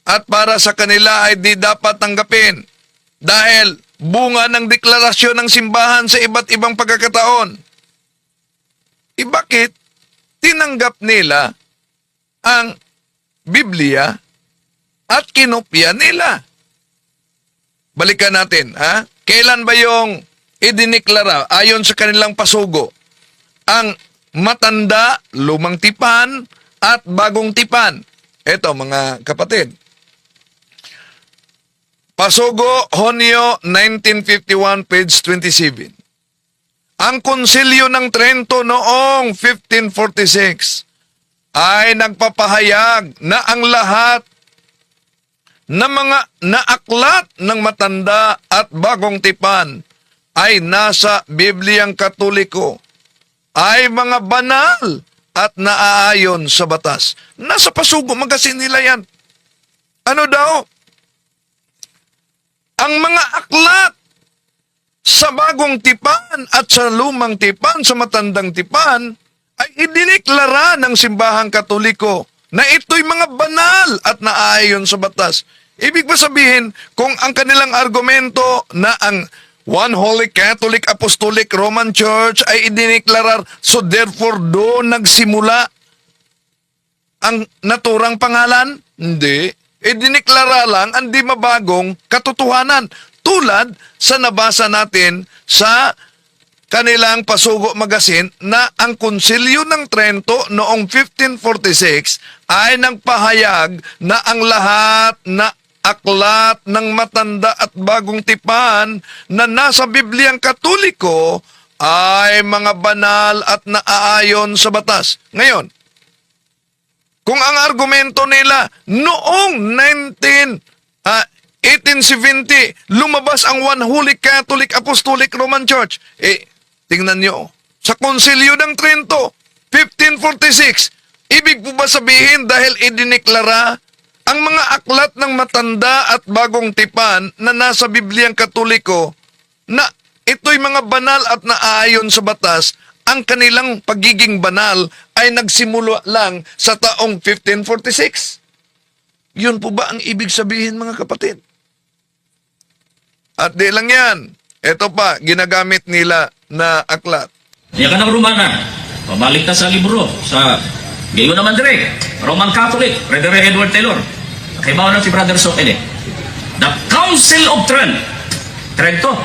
at para sa kanila ay di dapat tanggapin dahil bunga ng deklarasyon ng simbahan sa iba't ibang pagkakataon, bakit tinanggap nila ang Biblia at kinopya nila? Balikan natin, kailan ba yung idineklara ayon sa kanilang pasugo ang matanda, lumang tipan at bagong tipan? Ito mga kapatid. Pasugo, Hunyo 1951, page 27. Ang konsilyo ng Trento noong 1546 ay nagpapahayag na ang lahat na mga naaklat ng matanda at bagong tipan ay nasa Bibliang Katoliko ay mga banal at naaayon sa batas. Nasa Pasugo Magazine nila yan. Ano daw? Ang mga aklat sa bagong tipan at sa lumang tipan, sa matandang tipan, ay idineklara ng Simbahang Katoliko na ito'y mga banal at naaayon sa batas. Ibig ba sabihin, kung ang kanilang argumento na ang One Holy Catholic Apostolic Roman Church ay idineklara, so therefore doon nagsimula ang naturang pangalan? Hindi. Idineklara lang ang di mabagong katotohanan. Tulad sa nabasa natin sa kanilang Pasugo Magazine na ang Konsilyo ng Trento noong 1546 ay nagpahayag na ang lahat na aklat ng matanda at bagong tipan na nasa Bibliang Katoliko ay mga banal at naaayon sa batas. Ngayon, kung ang argumento nila noong 1870, lumabas ang One Holy Catholic Apostolic Roman Church. Tingnan nyo, sa Konsilyo ng Trento, 1546, ibig po ba sabihin dahil idineklara ang mga aklat ng matanda at bagong tipan na nasa Bibliang Katoliko na ito'y mga banal at naaayon sa batas, ang kanilang pagiging banal ay nagsimula lang sa taong 1546? Yun po ba ang ibig sabihin, mga kapatid? At di lang yan. Ito pa, ginagamit nila na aklat. Yan ka ng Romana, Pabalik na sa libro, sa gayon naman direct, Roman Catholic, Brother Edward Taylor. Nakibaw na si Brother Sokene. The Council of Trento.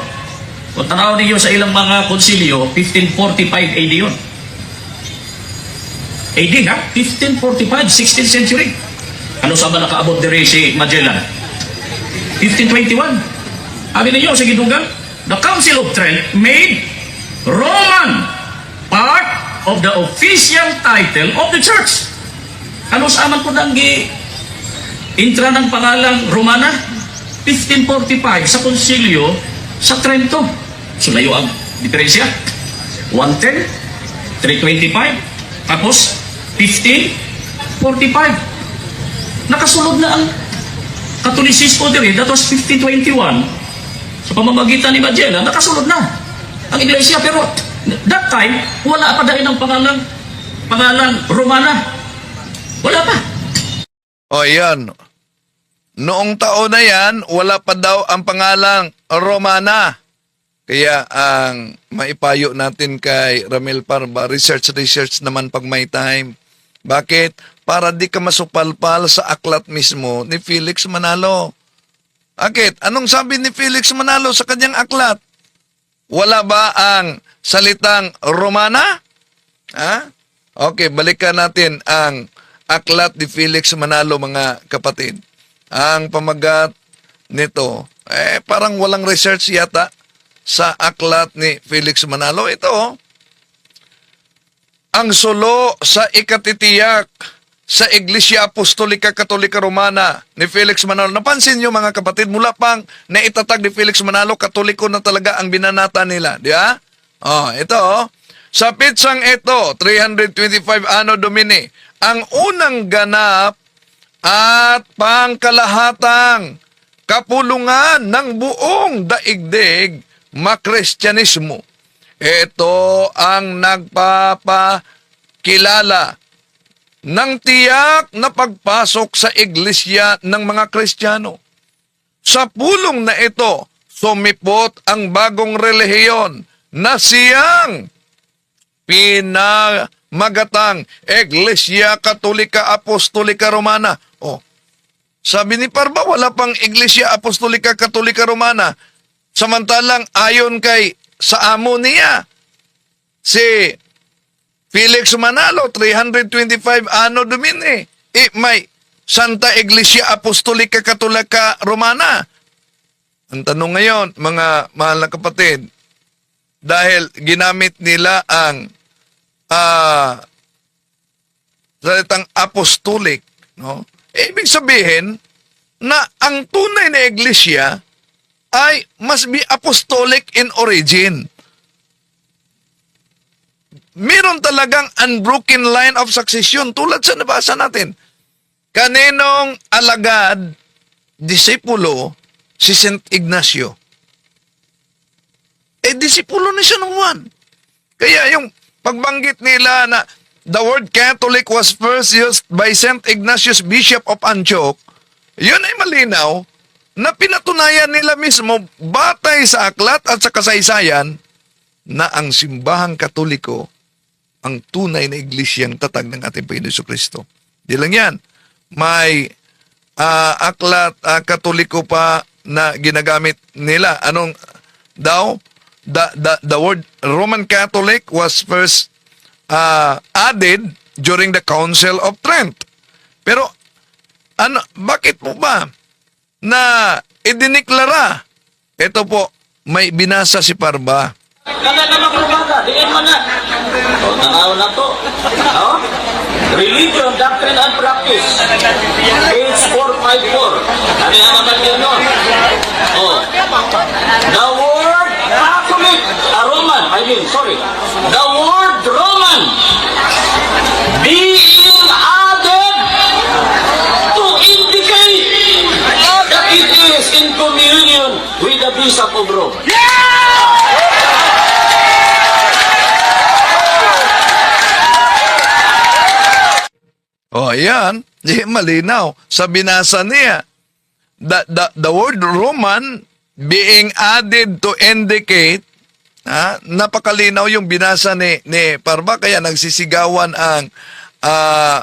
Kung tanaw ninyo sa ilang mga konsilyo, 1545 AD yun. AD ha? 1545, 16th century. Ano sa ba nakaabot dire si Magellan? 1521. Sabi ninyo sa Gidugang, the Council of Trent made Roman part of the official title of the church. Ano sa aman po nang intra ng pangalang Romana? 1545 sa konsilyo sa Trento. So layo ang diferensya. 110, 325, tapos 1545. Nakasunod na ang Katolisismo din, that was 1521. Sa pamamagitan ni Magellan, nakasunod na ang iglesia. Pero that time, wala pa dahil ng pangalan Romana. Wala pa. O yan. Noong taon na yan, wala pa daw ang pangalang Romana. Kaya ang maipayo natin kay Ramil Parba, research naman pag may time. Bakit? Para di ka masupalpal sa aklat mismo ni Felix Manalo. Bakit? Anong sabi ni Felix Manalo sa kanyang aklat? Wala ba ang salitang Romana? Ha? Okay, balikan natin ang aklat ni Felix Manalo, mga kapatid. Ang pamagat nito, parang walang research yata sa aklat ni Felix Manalo. Ito, ang sulo sa ikatitiyak sa Iglesia Apostolika Katolika Romana ni Felix Manalo. Napansin nyo mga kapatid, mula pang naitatag ni Felix Manalo, Katoliko na talaga ang binanata nila. Di ba? Ito, sa pitsang ito, 325 Anno Domini, ang unang ganap at pangkalahatang kapulungan ng buong daigdig makristyanismo. Ito ang nagpapakilala ng tiyak na pagpasok sa iglesia ng mga Kristiyano. Sa pulong na ito, sumipot ang bagong relihiyon na siyang pinamagatang Iglesia Katolika Apostolika Romana. Sabi ni Parba, wala pang Iglesia Apostolika Katolika Romana. Samantalang ayon kay sa amo niya, si Felix Manalo, 325 Anno Domini, may Santa Iglesia Apostolika Katolika Romana. Ang tanong ngayon, mga mahal na kapatid, dahil ginamit nila ang salitang apostolic, no? Ibig sabihin na ang tunay na iglesia ay must be apostolic in origin. Meron talagang unbroken line of succession tulad sa nabasa natin. Kaninong alagad, disipulo, si St. Ignacio. Disipulo ni siya ng Juan. Kaya yung pagbanggit nila na the word Catholic was first used by St. Ignatius, Bishop of Antioch, yun ay malinaw na pinatunayan nila mismo batay sa aklat at sa kasaysayan na ang simbahang Katoliko ang tunay na iglesyang tatag ng ating Panginoon Jesucristo. Di lang yan. May aklat Katoliko pa na ginagamit nila. Anong daw? The word Roman Catholic was first added during the Council of Trent. Pero bakit po ba na idiniklara? Ito po, may binasa si Parba. Kaya naman kumbaga, diyan man na. Tanaw na to. Religion, Doctrine and Practice. Page 454. Ano yan naman yun, no? The word Catholic, the word Roman being added to indicate that it is in communion with the Bishop of Rome. Ayan, di malinaw. Sa binasa niya, the word Roman being added to indicate Napakalinaw yung binasa ni Parva, kaya nagsisigawan ang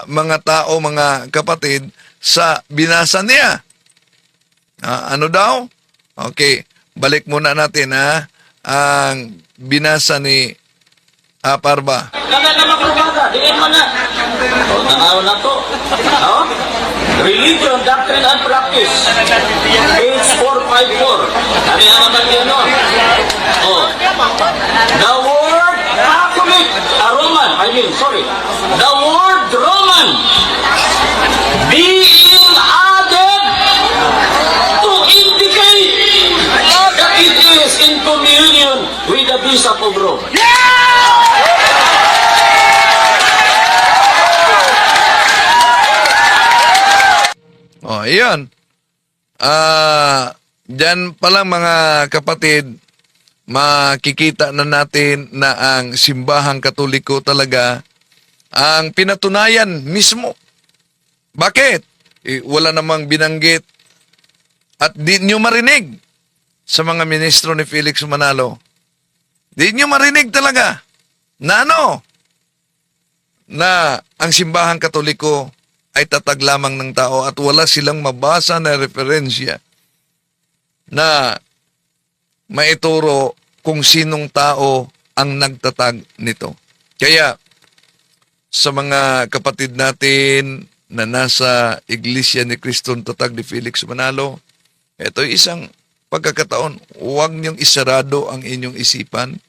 mga tao, mga kapatid, sa binasa niya. Ano daw? Okay, balik muna natin ang binasa ni Parva. Kaya naman ko bata, diin mo na. O, tanaw na to. No? Religion, Doctrine and Practice. Page 454. Ano yan naman yun, no? O, the word Catholic, the word Roman being added to indicate that it is in communion with the Bishop of Rome. Iyon. Diyan pa lang mga kapatid, makikita na natin na ang simbahang Katoliko talaga ang pinatunayan mismo. Bakit? Wala namang binanggit at di nyo marinig sa mga ministro ni Felix Manalo. Di nyo marinig talaga na na ang simbahang Katoliko ay tatag lamang ng tao at wala silang mabasa na referensya na maituro kung sinong tao ang nagtatag nito. Kaya sa mga kapatid natin na nasa Iglesia ni Cristo tatag ni Felix Manalo, ito ay isang pagkakataon, huwag niyong isarado ang inyong isipan.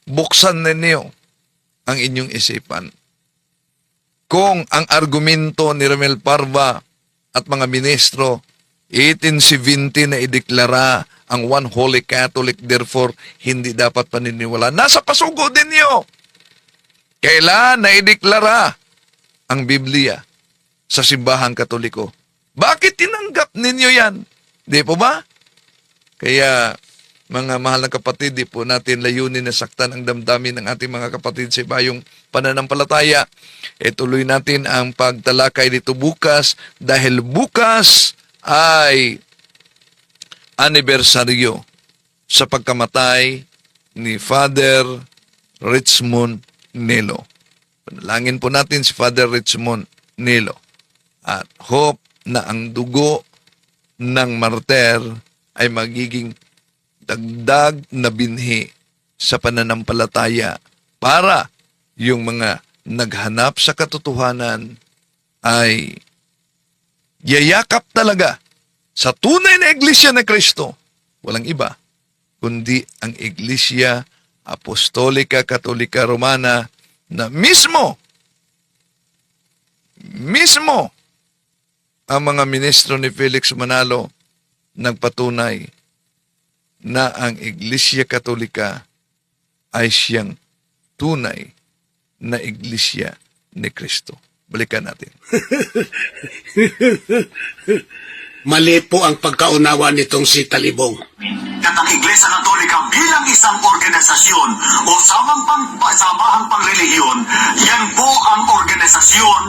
Buksan ninyo ang inyong isipan. Kung ang argumento ni Romel Parva at mga ministro 1870 na ideklara ang One Holy Catholic, therefore hindi dapat paniniwala. Nasa pasugo din niyo. Kailan na ideklara ang Biblia sa simbahang Katoliko? Bakit tinanggap ninyo yan? Di po ba? Kaya mga mahal na kapatid, di po natin layunin na saktan ang damdamin ng ating mga kapatid sa ibayong pananampalataya. Tuloy natin ang pagtalakay dito bukas dahil bukas ay anibersaryo sa pagkamatay ni Father Richmond Nilo. Panalangin po natin si Father Richmond Nilo at hope na ang dugo ng martir ay magiging dagdag na binhi sa pananampalataya para yung mga naghanap sa katotohanan ay yayakap talaga sa tunay na Iglesia ni Cristo. Walang iba kundi ang Iglesia Apostolika Katolika Romana na mismo ang mga ministro ni Felix Manalo nagpatunay na ang Iglesia Katolika ay siyang tunay na Iglesia ni Cristo. Balikan natin. Mali po ang pagkaunawa nitong si Talibong. At ang Iglesia Katolika bilang isang organisasyon o samahang pangrelihiyon, yan po ang organisasyon.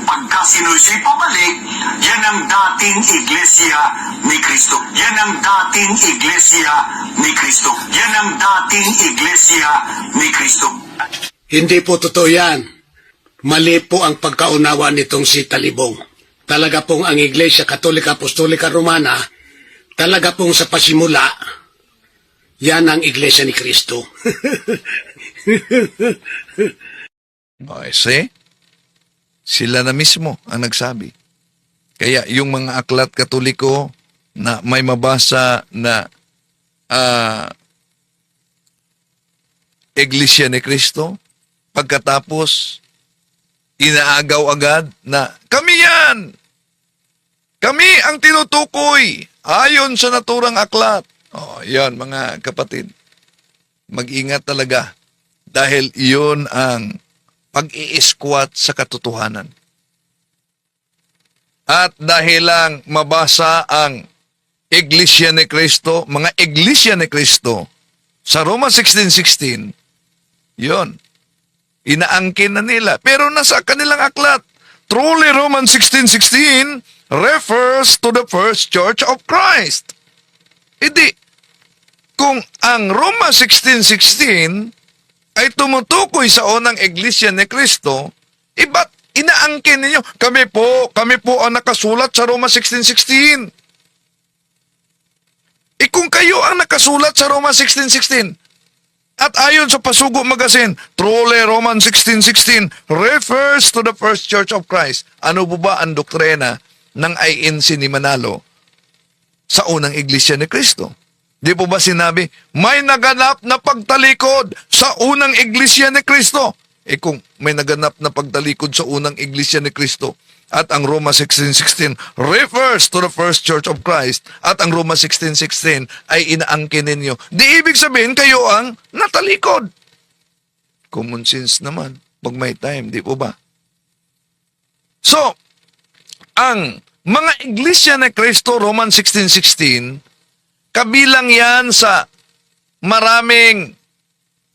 Pagka sinusi pabalik, yan ang dating Iglesia ni Cristo. Yan ang dating Iglesia ni Cristo. Yan ang dating Iglesia ni Cristo. Hindi po totoo yan. Mali po ang pagkaunawa nitong si Talibong. Talaga pong ang Iglesia Katolika Apostolika Romana, talaga pong sa pasimula, yan ang Iglesia ni Cristo. See? Sila na mismo ang nagsabi. Kaya yung mga aklat Katoliko na may mabasa na Iglesia ni Cristo, pagkatapos inaagaw agad na kami yan! Kami ang tinutukoy ayon sa naturang aklat. Yan mga kapatid. Mag-ingat talaga dahil iyon ang pag-i-squat sa katotohanan. At dahil lang mabasa ang Iglesia ni Cristo, mga Iglesia ni Cristo, sa Roma 16:16, yun, inaangkin na nila. Pero nasa kanilang aklat, truly Romans 16:16 refers to the first church of Christ. Hindi. kung ang Roma 16:16 ay tumutukoy sa unang iglesia ni Kristo, ba't inaangkin ninyo? Kami po ang nakasulat sa Roma 16:16. Kung kayo ang nakasulat sa Roma 16:16, at ayon sa Pasugo Magazine, truly Roman 16:16 refers to the first church of Christ. Ano ba ang doktrina ng INC ni Manalo sa unang iglesia ni Kristo? Di po ba sinabi, may naganap na pagtalikod sa unang iglesia ni Kristo? Kung may naganap na pagtalikod sa unang iglesia ni Kristo, at ang Roma 16:16 refers to the first church of Christ, at ang Roma 16:16 ay inaangkin ninyo, di ibig sabihin kayo ang natalikod. Common sense naman, pag may time, di po ba? So, ang mga iglesia ni Kristo, Roman 16:16, kabilang yan sa maraming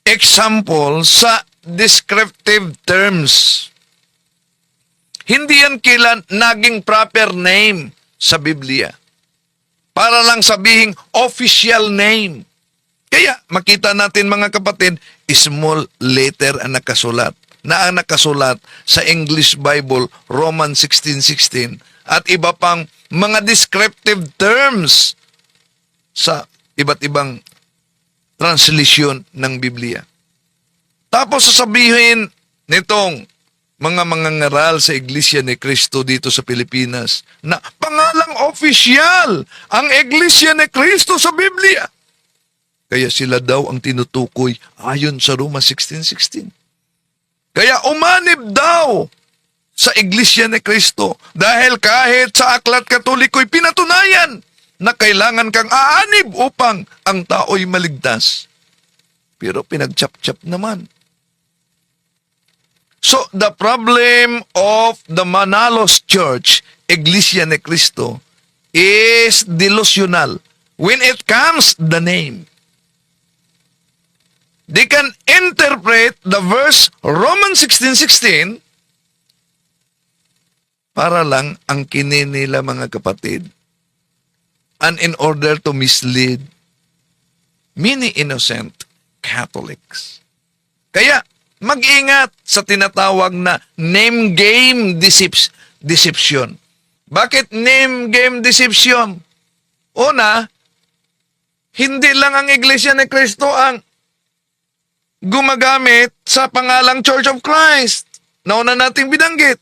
example sa descriptive terms. Hindi yan kailan naging proper name sa Biblia. Para lang sabihing official name. Kaya makita natin mga kapatid, small letter ang nakasulat. Na ang nakasulat sa English Bible, Roman 16:16. At iba pang mga descriptive terms sa iba't ibang translation ng Biblia. Tapos sasabihin nitong mga mangangaral sa Iglesia ni Cristo dito sa Pilipinas na pangalang opisyal ang Iglesia ni Cristo sa Biblia. Kaya sila daw ang tinutukoy ayon sa Roma 16:16. Kaya umanib daw sa Iglesia ni Cristo dahil kahit sa Aklat Katoliko'y pinatunayan na kailangan kang aanib upang ang tao'y maligtas. Pero pinagchap-chap naman. So, the problem of the Manalos Church, Iglesia ni Cristo, is delusional when it comes the name. They can interpret the verse Romans 16:16 para lang angkinin nila mga kapatid, and in order to mislead many innocent Catholics. Kaya, mag-ingat sa tinatawag na name game deception. Bakit name game deception? Una, hindi lang ang Iglesia ni Cristo ang gumagamit sa pangalang Church of Christ. Nauna nating binanggit.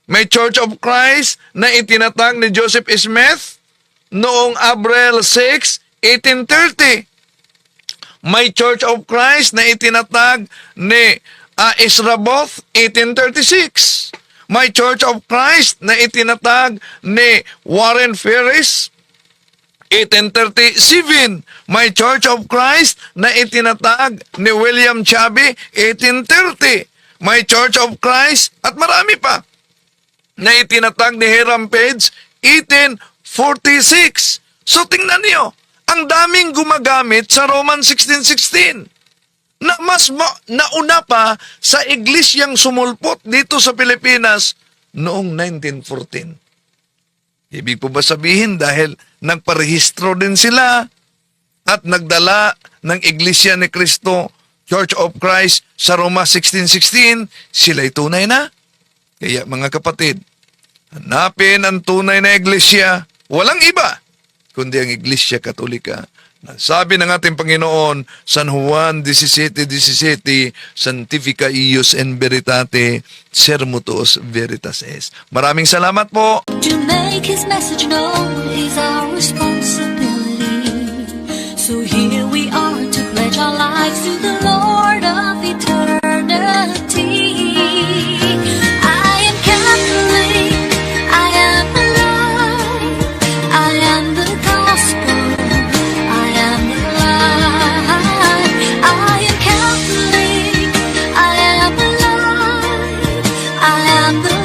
May Church of Christ na itinatag ni Joseph Smith noong April 6, 1830. May Church of Christ na itinatag ni Ezra Both, 1836. May Church of Christ na itinatag ni Warren Ferris, 1837. May Church of Christ na itinatag ni William Chabe, 1830. May Church of Christ at marami pa na itinatag ni Hiram Page, 1846. So tingnan niyo, ang daming gumagamit sa Roman 16:16. Na mas nauna pa sa iglesyang sumulpot dito sa Pilipinas noong 1914. Ibig po ba sabihin dahil nagparehistro din sila at nagdala ng Iglesia ni Cristo, Church of Christ sa Roma 16:16, sila'y tunay na? Kaya mga kapatid, hanapin ang tunay na iglesia, walang iba kundi ang Iglesia Katolika. Sabi ng ating Panginoon, San Juan 17:17, Sanctifica ius in veritate, sermo tuos veritas es. Maraming salamat po. To make His message known is our responsibility. So here we are to pledge our lives to the Lord of eternity. I am Catholic, I am alive, I am the gospel. I am the